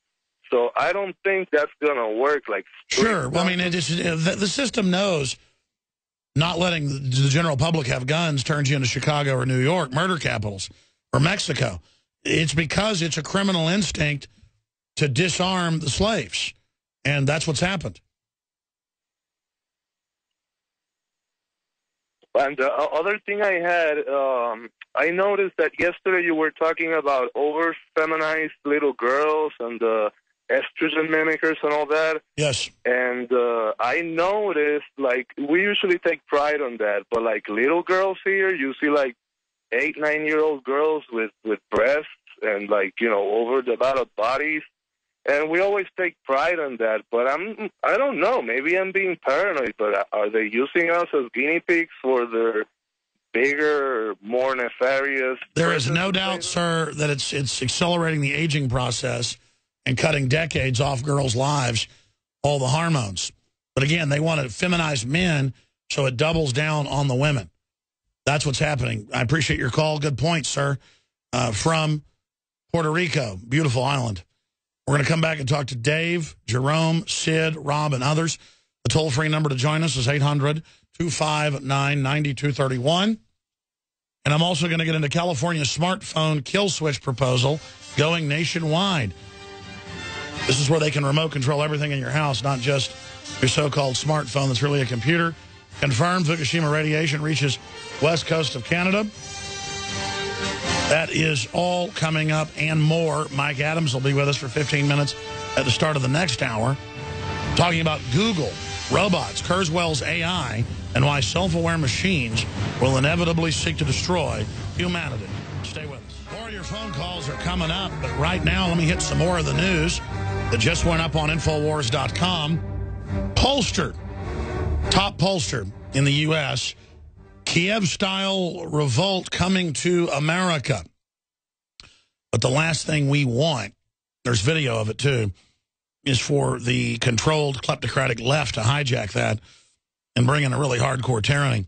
So I don't think that's going to work. Like, sure. Well, I mean, the system knows not letting the general public have guns turns you into Chicago or New York, murder capitals, or Mexico. It's because it's a criminal instinct to disarm the slaves. And that's what's happened. And the other thing I had, I noticed that yesterday you were talking about over-feminized little girls and estrogen mimickers and all that. Yes. And I noticed, like, we usually take pride on that, but, like, little girls here, you see, like, 8, 9-year-old girls with breasts and, like, you know, over-developed bodies. And we always take pride on that, but I don't know, maybe I'm being paranoid, but are they using us as guinea pigs for their bigger, more nefarious... There is no doubt, sir, that it's accelerating the aging process and cutting decades off girls' lives, all the hormones. But again, they want to feminize men, so it doubles down on the women. That's what's happening. I appreciate your call. Good point, sir. From Puerto Rico, beautiful island. We're going to come back and talk to Dave, Jerome, Sid, Rob, and others. The toll-free number to join us is 800-259-9231. And I'm also going to get into California's smartphone kill switch proposal going nationwide. This is where they can remote control everything in your house, not just your so-called smartphone that's really a computer. Confirmed Fukushima radiation reaches west coast of Canada. That is all coming up and more. Mike Adams will be with us for 15 minutes at the start of the next hour, talking about Google, robots, Kurzweil's AI, and why self-aware machines will inevitably seek to destroy humanity. Stay with us. More of your phone calls are coming up, but right now let me hit some more of the news that just went up on Infowars.com. Pollster, top pollster in the U.S., Kiev-style revolt coming to America. But the last thing we want, there's video of it too, is for the controlled kleptocratic left to hijack that and bring in a really hardcore tyranny.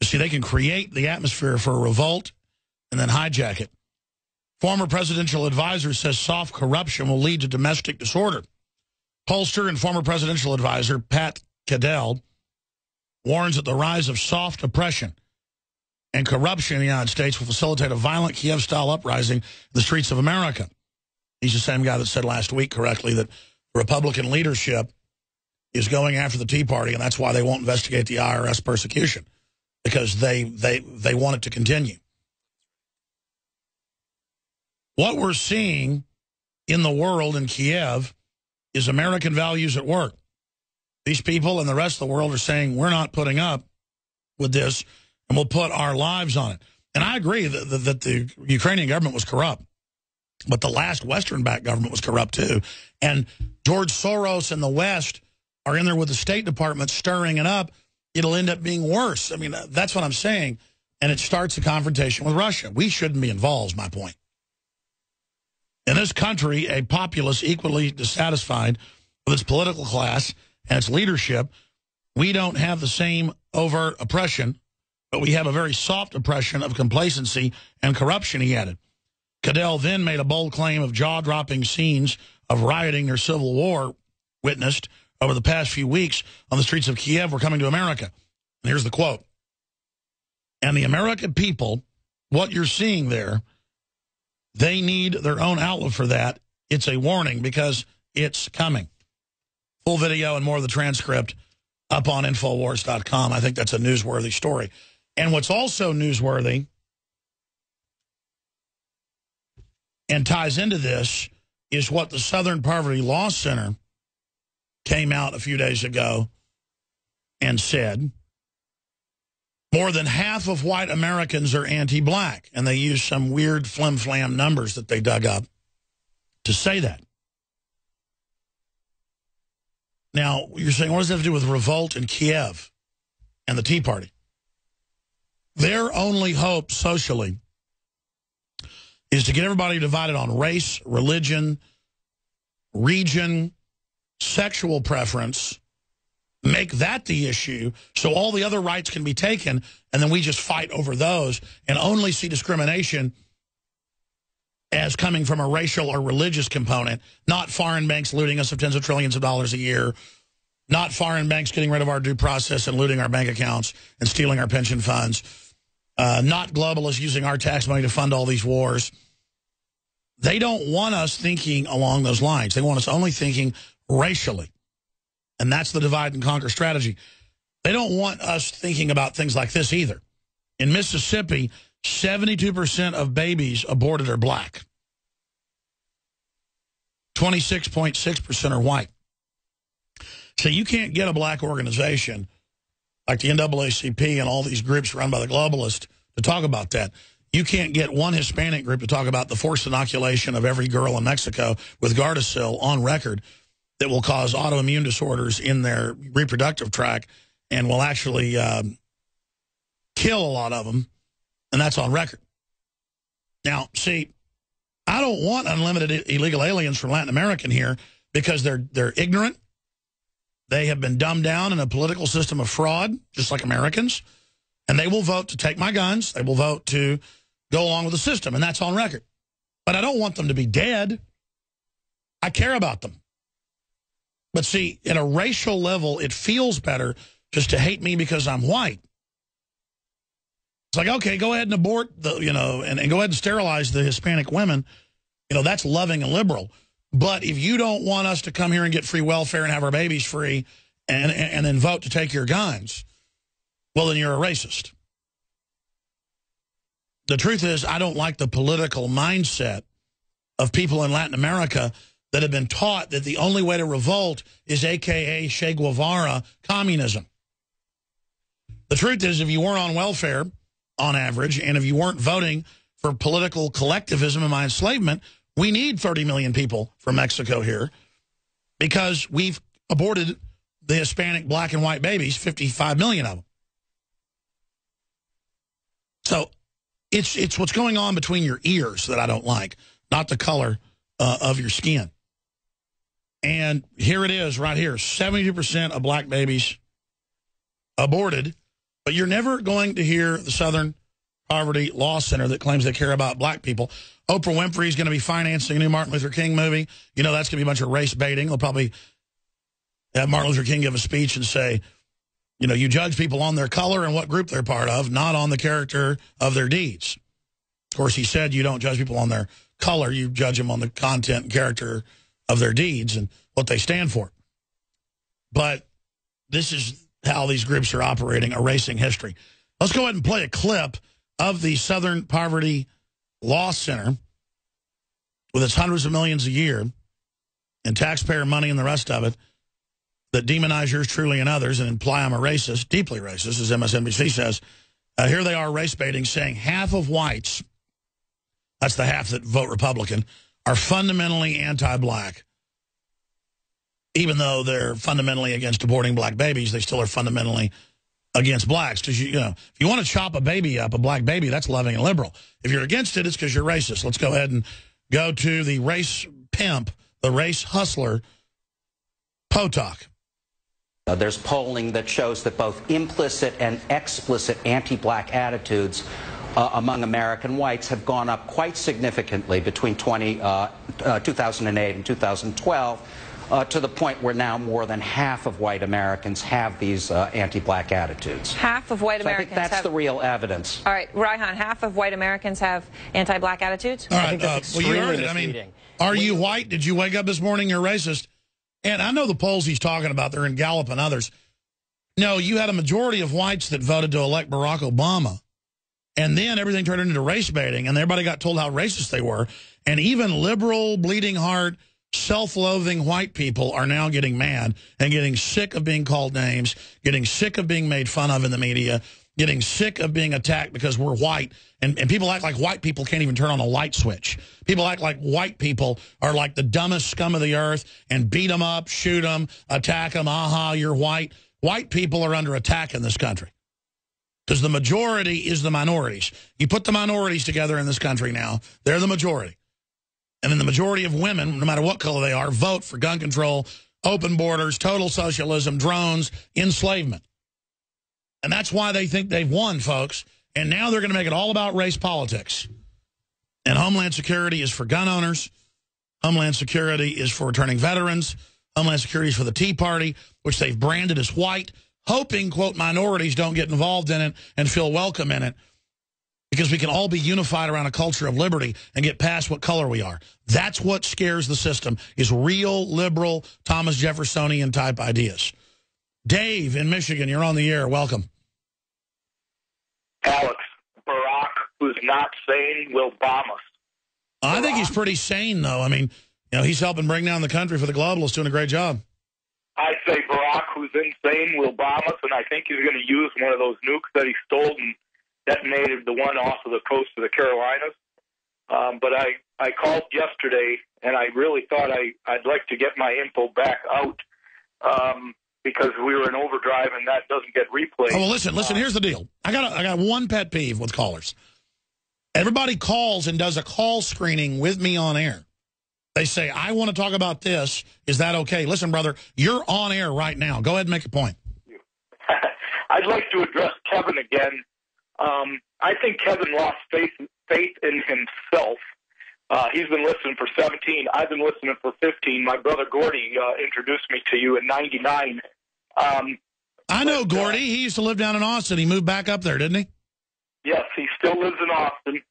You see, they can create the atmosphere for a revolt and then hijack it. Former presidential advisor says soft corruption will lead to domestic disorder. Pollster and former presidential advisor Pat Cadell warns that the rise of soft oppression and corruption in the United States will facilitate a violent Kiev-style uprising in the streets of America. He's the same guy that said last week correctly that Republican leadership is going after the Tea Party, and that's why they won't investigate the IRS persecution, because they want it to continue. What we're seeing in the world in Kiev is American values at work. These people and the rest of the world are saying, we're not putting up with this, and we'll put our lives on it. And I agree that the Ukrainian government was corrupt, but the last Western-backed government was corrupt too. And George Soros and the West are in there with the State Department stirring it up. It'll end up being worse. I mean, that's what I'm saying. And it starts a confrontation with Russia. We shouldn't be involved, is my point. In this country, a populace equally dissatisfied with its political class and its leadership, we don't have the same overt oppression, but we have a very soft oppression of complacency and corruption, he added. Cadell then made a bold claim of jaw-dropping scenes of rioting or civil war witnessed over the past few weeks on the streets of Kiev were coming to America. And here's the quote. And the American people, what you're seeing there, they need their own outlet for that. It's a warning because it's coming. Full video and more of the transcript up on Infowars.com. I think that's a newsworthy story. And what's also newsworthy and ties into this is what the Southern Poverty Law Center came out a few days ago and said. More than half of white Americans are anti-black, and they use some weird flim-flam numbers that they dug up to say that. Now, you're saying, what does that have to do with revolt in Kiev and the Tea Party? Their only hope socially is to get everybody divided on race, religion, region, sexual preference, make that the issue so all the other rights can be taken, and then we just fight over those and only see discrimination as coming from a racial or religious component, not foreign banks looting us of tens of trillions of dollars a year, not foreign banks getting rid of our due process and looting our bank accounts and stealing our pension funds, not globalists using our tax money to fund all these wars. They don't want us thinking along those lines. They want us only thinking racially. And that's the divide and conquer strategy. They don't want us thinking about things like this either. In Mississippi, 72% of babies aborted are black. 26.6% are white. So you can't get a black organization like the NAACP and all these groups run by the globalists to talk about that. You can't get one Hispanic group to talk about the forced inoculation of every girl in Mexico with Gardasil on record that will cause autoimmune disorders in their reproductive tract and will actually kill a lot of them. And that's on record. Now, see, I don't want unlimited illegal aliens from Latin America here because they're ignorant. They have been dumbed down in a political system of fraud, just like Americans. And they will vote to take my guns. They will vote to go along with the system, and that's on record. But I don't want them to be dead. I care about them. But see, at a racial level, it feels better just to hate me because I'm white. It's like, okay, go ahead and abort the, and go ahead and sterilize the Hispanic women. That's loving and liberal. But if you don't want us to come here and get free welfare and have our babies free and then vote to take your guns, well, then you're a racist. The truth is, I don't like the political mindset of people in Latin America that have been taught that the only way to revolt is a.k.a. Che Guevara communism. The truth is, if you weren't on welfare, on average, and if you weren't voting for political collectivism and my enslavement, we need 30 million people from Mexico here because we've aborted the Hispanic, black, and white babies, 55 million of them. So it's what's going on between your ears that I don't like, not the color of your skin. And here it is right here, 72% of black babies aborted. But you're never going to hear the Southern Poverty Law Center that claims they care about black people. Oprah Winfrey is going to be financing a new Martin Luther King movie. That's going to be a bunch of race baiting. They'll probably have Martin Luther King give a speech and say, you judge people on their color and what group they're part of, not on the character of their deeds. Of course, he said you don't judge people on their color. You judge them on the content and character of their deeds and what they stand for. But this is how these groups are operating, erasing history. Let's go ahead and play a clip of the Southern Poverty Law Center with its hundreds of millions a year and taxpayer money and the rest of it that demonize yours truly and others and imply I'm a racist, deeply racist, as MSNBC says. Here they are race baiting, saying half of whites, that's the half that vote Republican, are fundamentally anti-black. Even though they're fundamentally against aborting black babies, they still are fundamentally against blacks. Because, if you want to chop a baby up, a black baby, that's loving and liberal. If you're against it, it's because you're racist. Let's go ahead and go to the race pimp, the race hustler, Potok. There's polling that shows that both implicit and explicit anti-black attitudes among American whites have gone up quite significantly between 2008 and 2012. To the point where now more than half of white Americans have these anti-black attitudes. Half of white Americans I think that's the real evidence. All right, Raihan, half of white Americans have anti-black attitudes? All right, well, you heard it. I mean, are you white? Did you wake up this morning, you're racist? And I know the polls he's talking about, they're in Gallup and others. No, you had a majority of whites that voted to elect Barack Obama. And then everything turned into race baiting, and everybody got told how racist they were. And even liberal, bleeding heart, self-loathing white people are now getting mad and getting sick of being called names, getting sick of being made fun of in the media, getting sick of being attacked because we're white. And people act like white people can't even turn on a light switch. People act like white people are like the dumbest scum of the earth and beat them up, shoot them, attack them. Aha, you're white. White people are under attack in this country because the majority is the minorities. You put the minorities together in this country now, they're the majority. And then the majority of women, no matter what color they are, vote for gun control, open borders, total socialism, drones, enslavement. And that's why they think they've won, folks. And now they're going to make it all about race politics. And Homeland Security is for gun owners. Homeland Security is for returning veterans. Homeland Security is for the Tea Party, which they've branded as white, hoping, quote, minorities don't get involved in it and feel welcome in it, because we can all be unified around a culture of liberty and get past what color we are. That's what scares the system, is real, liberal, Thomas Jeffersonian-type ideas. Dave in Michigan, you're on the air. Welcome. Alex, Barack, who's not sane, will bomb us. I think he's pretty sane, though. I mean, you know, he's helping bring down the country for the globalists, doing a great job. I say Barack, who's insane, will bomb us, and I think he's going to use one of those nukes that he stole and detonated the one off of the coast of the Carolinas. But I called yesterday, and I really thought I'd like to get my info back out because we were in overdrive, and that doesn't get replayed. Oh, well, listen, here's the deal. I got one pet peeve with callers. Everybody calls and does a call screening with me on air. They say, I want to talk about this. Is that okay? Listen, brother, you're on air right now. Go ahead and make a point. I'd like to address Kevin again. I think Kevin lost faith in himself. He's been listening for 17. I've been listening for 15. My brother Gordy introduced me to you in '99. I know Gordy. He used to live down in Austin. He moved back up there, didn't he? Yes, he still lives in Austin.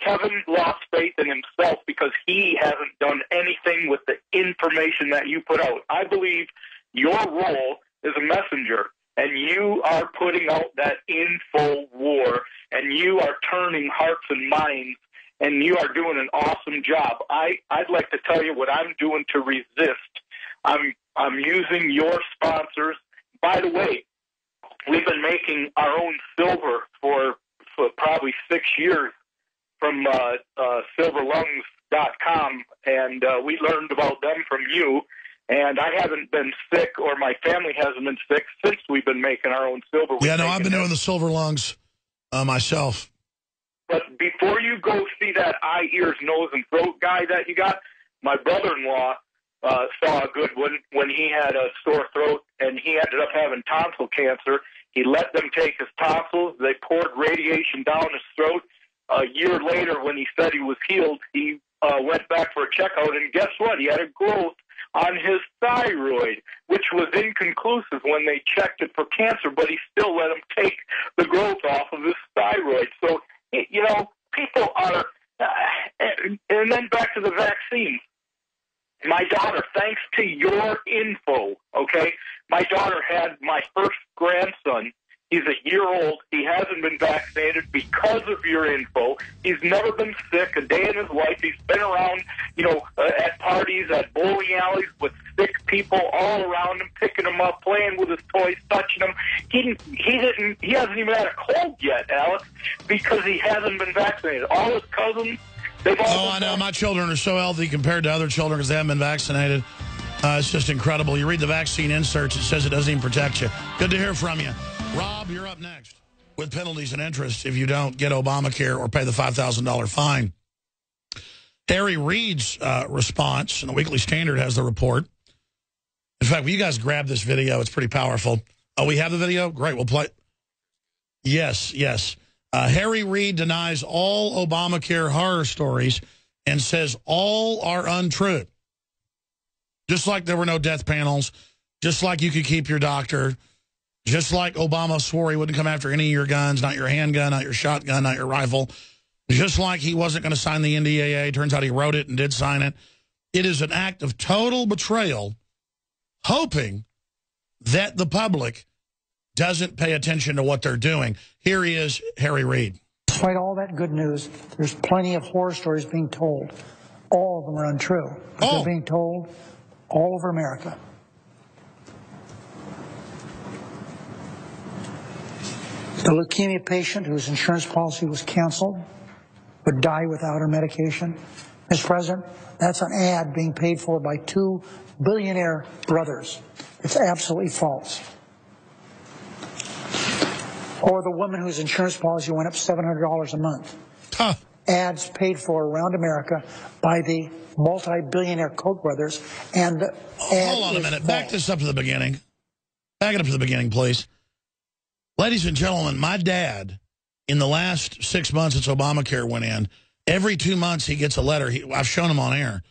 Kevin lost faith in himself because he hasn't done anything with the information that you put out. I believe your role is a messenger, and you are putting out that info war, and you are turning hearts and minds, and you are doing an awesome job. I'd like to tell you what I'm doing to resist. I'm using your sponsors. By the way, we've been making our own silver for probably 6 years from silverlungs.com, and we learned about them from you. And I haven't been sick, or my family hasn't been sick since we've been making our own silver. I've been doing the silver lungs myself. But before you go see that eye, ears, nose, and throat guy that you got, my brother-in-law saw a good one when he had a sore throat, and he ended up having tonsil cancer. He let them take his tonsils. They poured radiation down his throat. A year later, when he said he was healed, he went back for a checkout, and guess what? He had a growth on his thyroid, which was inconclusive when they checked it for cancer, but he still let him take the growth off of his thyroid. So, you know, people are... and then back to the vaccine. My daughter, thanks to your info, okay, my daughter had my first grandson. He's a year old. He hasn't been vaccinated because of your info. He's never been sick a day in his life. He's been around, at parties, at bowling alleys with sick people all around him, picking them up, playing with his toys, touching them. He hasn't even had a cold yet, Alex, because he hasn't been vaccinated. All his cousins, they've all I know. My children are so healthy compared to other children because they haven't been vaccinated. It's just incredible. You read the vaccine inserts, it says it doesn't even protect you. Good to hear from you. Rob, you're up next with penalties and interest if you don't get Obamacare or pay the $5,000 fine. Harry Reid's response, and the Weekly Standard has the report. In fact, will you guys grab this video? It's pretty powerful. Oh, we have the video? Great, we'll play. Yes. Harry Reid denies all Obamacare horror stories and says all are untrue. Just like there were no death panels, just like you could keep your doctor, just like Obama swore he wouldn't come after any of your guns, not your handgun, not your shotgun, not your rifle. Just like he wasn't going to sign the NDAA. Turns out he wrote it and did sign it. It is an act of total betrayal, hoping that the public doesn't pay attention to what they're doing. Here he is, Harry Reid. Despite all that good news, there's plenty of horror stories being told. All of them are untrue. But they're being told all over America. The leukemia patient whose insurance policy was canceled would die without her medication. Mr. President, that's an ad being paid for by 2 billionaire brothers. It's absolutely false. Or the woman whose insurance policy went up $700 a month. Huh. Ads paid for around America by the multi-billionaire Koch brothers. And hold on a minute. Back this up to the beginning. Back it up to the beginning, please. Ladies and gentlemen, my dad in the last 6 months since Obamacare went in, every 2 months he gets a letter, I've shown him on air,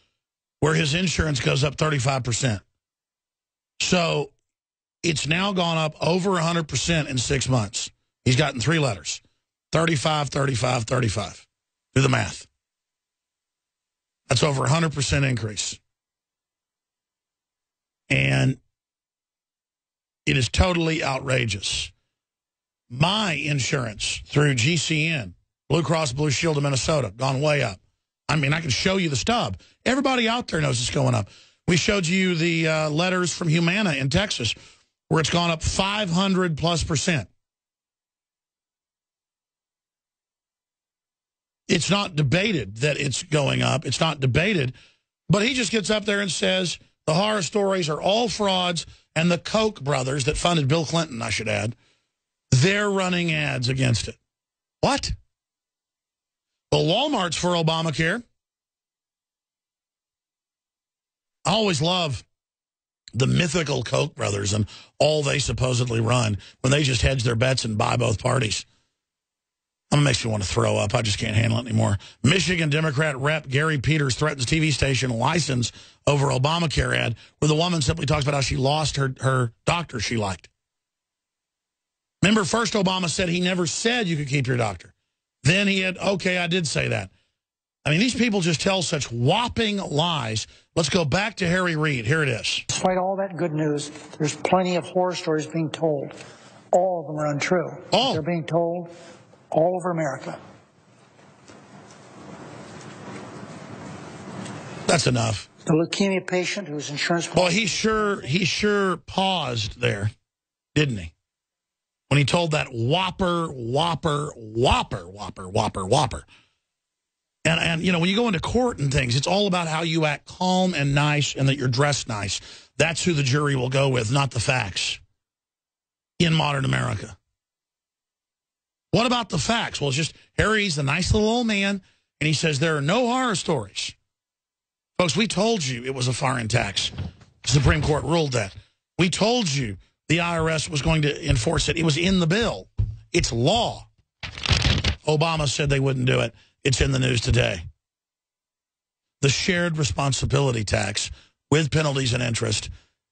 where his insurance goes up 35%. So it's now gone up over 100% in 6 months. He's gotten 3 letters, 35, 35, 35. Do the math. That's over 100% increase. And it is totally outrageous. My insurance through GCN, Blue Cross Blue Shield of Minnesota, gone way up. I mean, I can show you the stub. Everybody out there knows it's going up. We showed you the letters from Humana in Texas, where it's gone up 500+%. It's not debated that it's going up. It's not debated. But he just gets up there and says the horror stories are all frauds, and the Koch brothers that funded Bill Clinton, I should add, they're running ads against it. What? Well, Walmart's for Obamacare. I always love the mythical Koch brothers and all they supposedly run when they just hedge their bets and buy both parties. It makes me want to throw up. I just can't handle it anymore. Michigan Democrat Rep. Gary Peters threatens TV station license over Obamacare ad, where the woman simply talks about how she lost her doctor she liked. Remember, first Obama said he never said you could keep your doctor. Then he had, okay, I did say that. I mean, these people just tell such whopping lies. Let's go back to Harry Reid. Here it is. Despite all that good news, there's plenty of horror stories being told. All of them are untrue. Oh. They're being told all over America. That's enough. The leukemia patient whose insurance... Well, he sure paused there, didn't he? When he told that whopper. And you know, when you go into court and things, it's all about how you act calm and nice and that you're dressed nice. That's who the jury will go with, not the facts in modern America. What about the facts? Well, it's just Harry's the nice little old man, and he says there are no horror stories. Folks, we told you it was a foreign tax. The Supreme Court ruled that. We told you the IRS was going to enforce it. It was in the bill. It's law. Obama said they wouldn't do it. It's in the news today. The shared responsibility tax with penalties and interest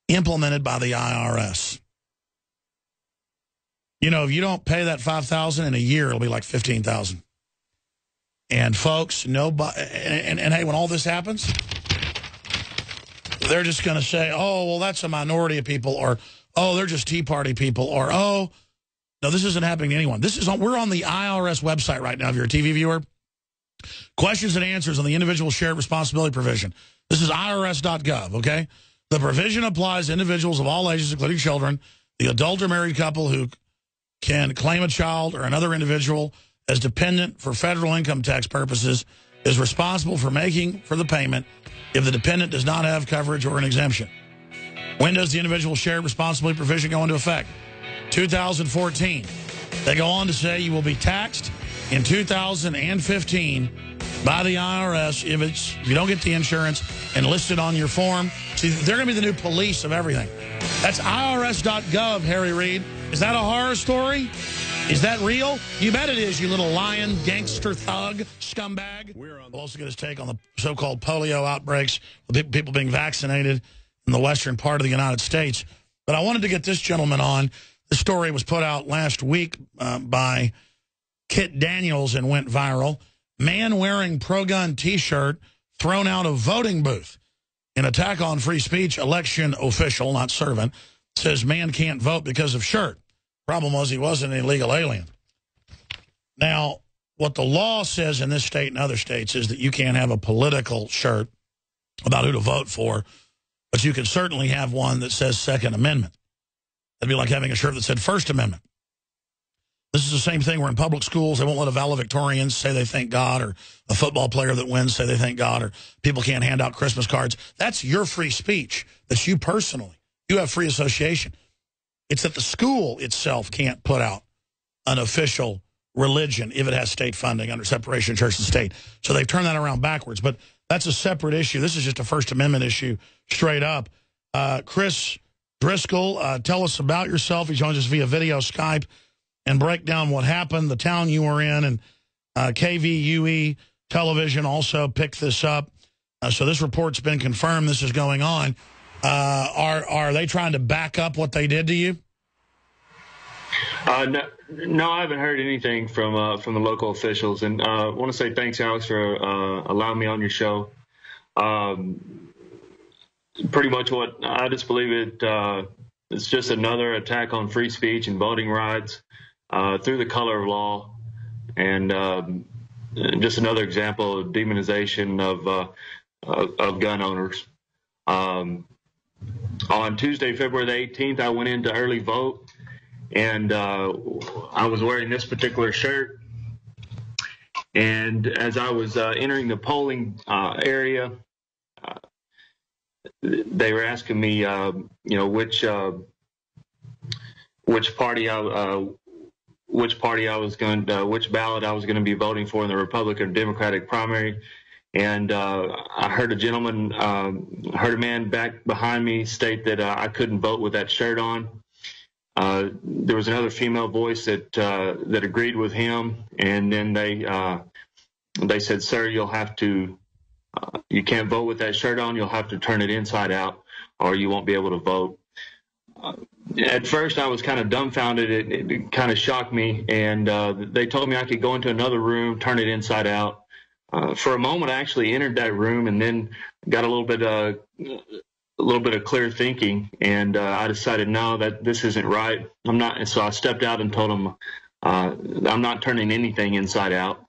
implemented by the IRS. You know, if you don't pay that $5,000 in a year, it'll be like $15,000. And folks, nobody, and hey, when all this happens, they're just going to say, oh, well, that's a minority of people, or, oh, they're just Tea Party people, or, oh, no, this isn't happening to anyone. We're on the IRS website right now, if you're a TV viewer. Questions and answers on the individual shared responsibility provision. This is IRS.gov, okay? The provision applies to individuals of all ages, including children, the adult or married couple who can claim a child or another individual as dependent for federal income tax purposes is responsible for making for the payment if the dependent does not have coverage or an exemption. When does the individual shared responsibility provision go into effect? 2014. They go on to say you will be taxed in 2015 by the IRS if you don't get the insurance and listed on your form. See, they're going to be the new police of everything. That's IRS.gov, Harry Reid. Is that a horror story? Is that real? You bet it is, you little lion, gangster, thug, scumbag. We'll also get his take on the so-called polio outbreaks, the people being vaccinated in the western part of the United States. But I wanted to get this gentleman on. This story was put out last week by Kit Daniels and went viral. Man wearing pro-gun T-shirt thrown out of voting booth. In attack on free speech, election official, not servant, says man can't vote because of shirt. Problem was he wasn't an illegal alien. Now, what the law says in this state and other states is that you can't have a political shirt about who to vote for, but you can certainly have one that says Second Amendment. That'd be like having a shirt that said First Amendment. This is the same thing where in public schools, they won't let a valedictorian say they thank God, or a football player that wins say they thank God, or people can't hand out Christmas cards. That's your free speech. That's you personally. You have free association. It's that the school itself can't put out an official religion if it has state funding under separation of church and state. So they've turned that around backwards. But that's a separate issue. This is just a First Amendment issue straight up. Chris Driscoll, tell us about yourself. He joins us via video Skype. and break down what happened, the town you were in, and KVUE television also picked this up. So this report's been confirmed. This is going on. Are they trying to back up what they did to you? No, I haven't heard anything from the local officials, and I want to say thanks, Alex, for allowing me on your show. Pretty much what I just believe it's just another attack on free speech and voting rights through the color of law, and just another example of demonization of gun owners. On Tuesday, February the 18th, I went in to early vote, and I was wearing this particular shirt. And as I was entering the polling area, they were asking me, which ballot I was going to be voting for in the Republican Democratic primary. And I heard a man back behind me state that I couldn't vote with that shirt on. There was another female voice that agreed with him, and then they said, "Sir, you'll have to, you can't vote with that shirt on. You'll have to turn it inside out, or you won't be able to vote." At first, I was kind of dumbfounded. It kind of shocked me, and they told me I could go into another room, turn it inside out. For a moment, I actually entered that room, and then got a little bit of clear thinking, and I decided, no, that this isn't right. I'm not. And so I stepped out and told them I'm not turning anything inside out,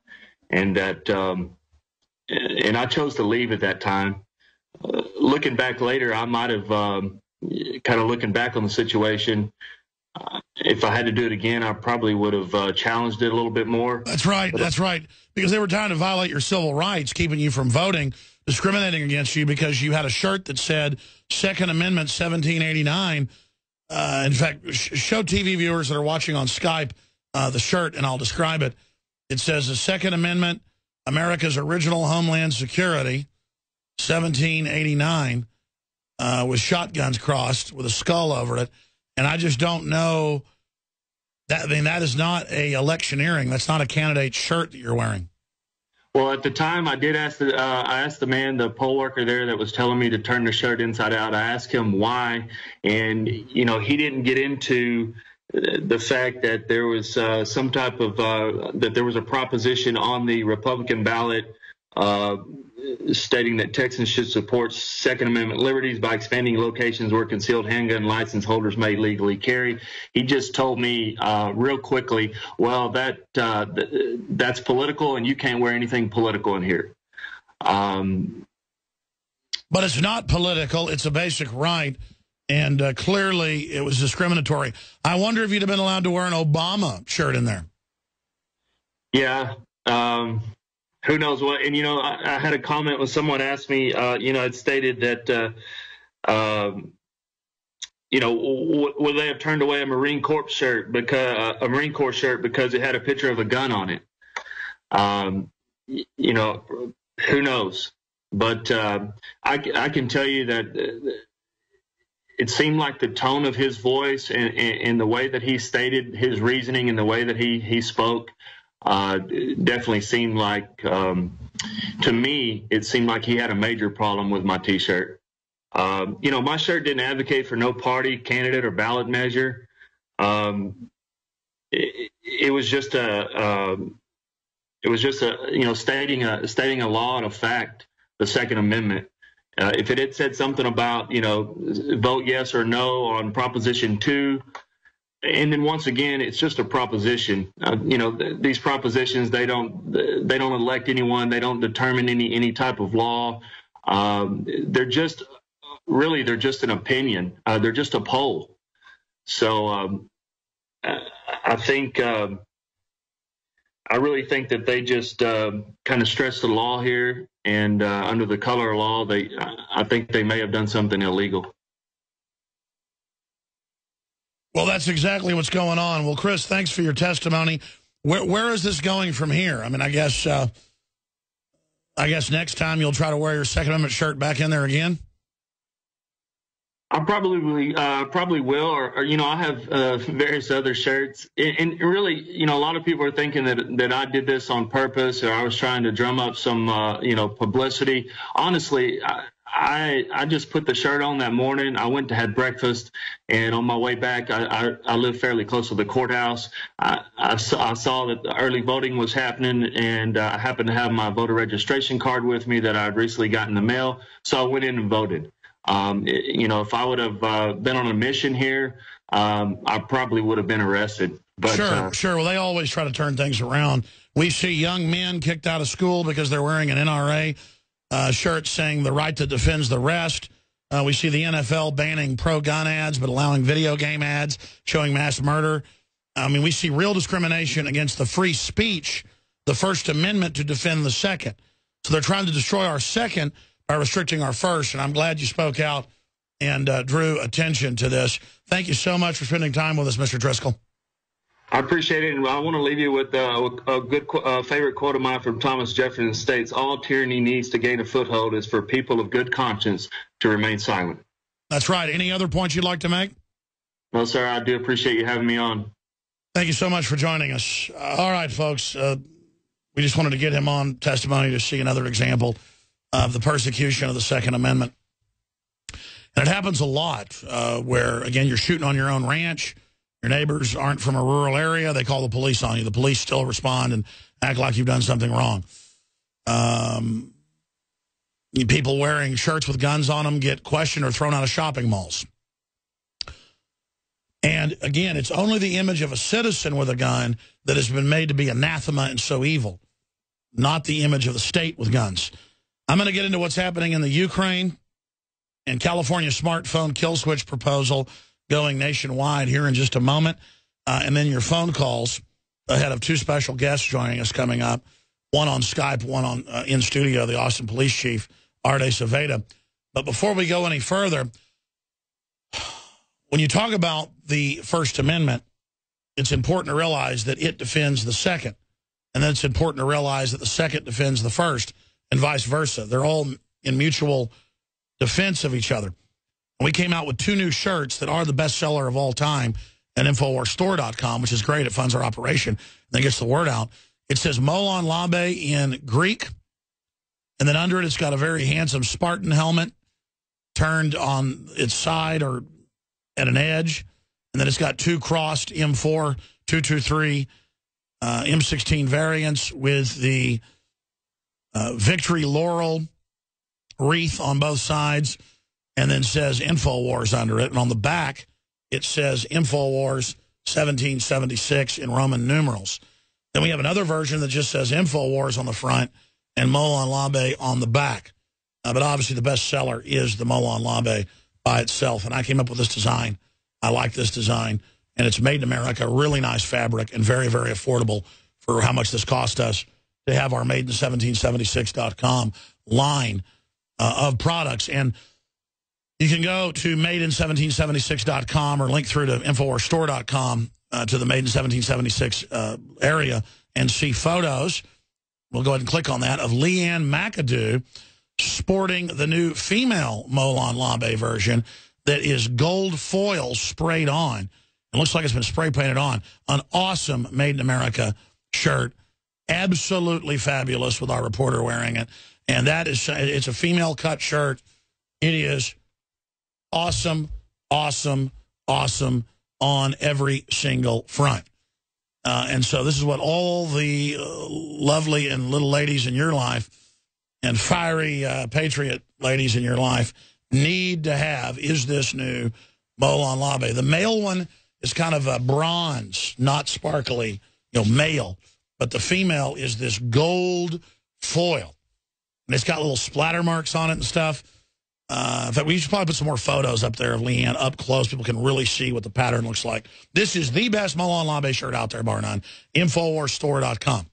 and that and I chose to leave at that time. Looking back later, I might have kind of looking back on the situation. If I had to do it again, I probably would have challenged it a little bit more. That's right. That's right. Because they were trying to violate your civil rights, keeping you from voting, discriminating against you because you had a shirt that said Second Amendment 1789. In fact, show TV viewers that are watching on Skype the shirt, and I'll describe it. It says the Second Amendment, America's original homeland security, 1789, with shotguns crossed with a skull over it. And I just don't know. I mean, that is not a electioneering. That's not a candidate shirt that you're wearing. Well, at the time, I did ask I asked the man, the poll worker there that was telling me to turn the shirt inside out. I asked him why, and he didn't get into the fact that there was some type of that there was a proposition on the Republican ballot stating that Texans should support Second Amendment liberties by expanding locations where concealed handgun license holders may legally carry. He just told me real quickly, well, that's political, and you can't wear anything political in here. But it's not political. It's a basic right, and clearly it was discriminatory. I wonder if you'd have been allowed to wear an Obama shirt in there. Yeah. Who knows what? And, I had a comment when someone asked me, it stated that, would they have turned away a Marine Corps shirt because it had a picture of a gun on it? Who knows? But I can tell you that it seemed like the tone of his voice and the way that he stated his reasoning and the way that he spoke definitely seemed like, to me, it seemed like he had a major problem with my T-shirt. My shirt didn't advocate for no party, candidate, or ballot measure. It was just stating a law and a fact, the Second Amendment. If it had said something about, vote yes or no on Proposition 2, and then once again, it's just a proposition. These propositions, they don't elect anyone. They don't determine any type of law. They're just an opinion. They're just a poll. So I think I really think that they just kind of stressed the law here, and under the color of law, I think they may have done something illegal. Well, that's exactly what's going on. Well, Chris, thanks for your testimony. Where is this going from here? I mean, I guess next time you'll try to wear your Second Amendment shirt back in there again? I probably will, or you know, I have various other shirts, and really, you know, a lot of people are thinking that I did this on purpose, or I was trying to drum up some you know, publicity. Honestly, I just put the shirt on that morning. I went to had breakfast, and on my way back, I live fairly close to the courthouse. I saw that the early voting was happening, and I happened to have my voter registration card with me that I'd recently gotten in the mail, so I went in and voted. You know, if I would have been on a mission here, I probably would have been arrested. But, sure. Well, they always try to turn things around. We see young men kicked out of school because they're wearing an NRA shirt saying the right that defends the rest. We see the NFL banning pro-gun ads but allowing video game ads showing mass murder. I mean, we see real discrimination against the free speech, the First Amendment, to defend the Second. So they're trying to destroy our Second by restricting our First, and I'm glad you spoke out and drew attention to this. Thank you so much for spending time with us, Mr. Driscoll. I appreciate it, and I want to leave you with a good favorite quote of mine from Thomas Jefferson states, "All tyranny needs to gain a foothold is for people of good conscience to remain silent." That's right. Any other points you'd like to make? No, sir. I do appreciate you having me on. Thank you so much for joining us. All right, folks. We just wanted to get him on testimony to see another example of the persecution of the Second Amendment. And it happens a lot where, again, you're shooting on your own ranch. Your neighbors aren't from a rural area. They call the police on you. The police still respond and act like you've done something wrong. People wearing shirts with guns on them get questioned or thrown out of shopping malls. And, again, it's only the image of a citizen with a gun that has been made to be anathema and so evil, not the image of the state with guns. I'm going to get into what's happening in the Ukraine and California smartphone kill switch proposal going nationwide here in just a moment. And then your phone calls ahead of two special guests joining us coming up, one on Skype, one on in studio, the Austin Police Chief, Acevedo. But before we go any further, when you talk about the First Amendment, it's important to realize that it defends the Second. And then it's important to realize that the Second defends the First and vice versa. They're all in mutual defense of each other. And we came out with two new shirts that are the best seller of all time at InfoWarsStore.com, which is great. It funds our operation and then gets the word out. It says Molon Labe in Greek. And then under it, it's got a very handsome Spartan helmet turned on its side or at an edge. And then it's got two crossed M4, 223, M16 variants with the Victory Laurel wreath on both sides, and then says InfoWars under it. And on the back, it says InfoWars 1776 in Roman numerals. Then we have another version that just says InfoWars on the front and Molon Labe on the back. But obviously the best seller is the Molon Labe by itself. And I came up with this design. I like this design. And it's made in America, really nice fabric, and very, very affordable for how much this cost us to have our Made-in-1776.com line of products. And you can go to Made-in-1776.com or link through to InfoWarsStore.com to the Made-in-1776 area and see photos. We'll go ahead and click on that, of Leanne McAdoo sporting the new female Molon Labe version that is gold foil sprayed on. It looks like it's been spray painted on. An awesome Made in America shirt. Absolutely fabulous with our reporter wearing it. And that is, it's a female cut shirt. It is awesome, awesome, awesome on every single front. And so this is what all the lovely and little ladies in your life and fiery patriot ladies in your life need to have, is this new Molon Labe. The male one is kind of a bronze, not sparkly, male. But the female is this gold foil. And it's got little splatter marks on it and stuff. In fact, we should probably put some more photos up there of Leanne up close. People can really see what the pattern looks like. This is the best Molon Labe shirt out there, bar none. InfoWarsStore.com.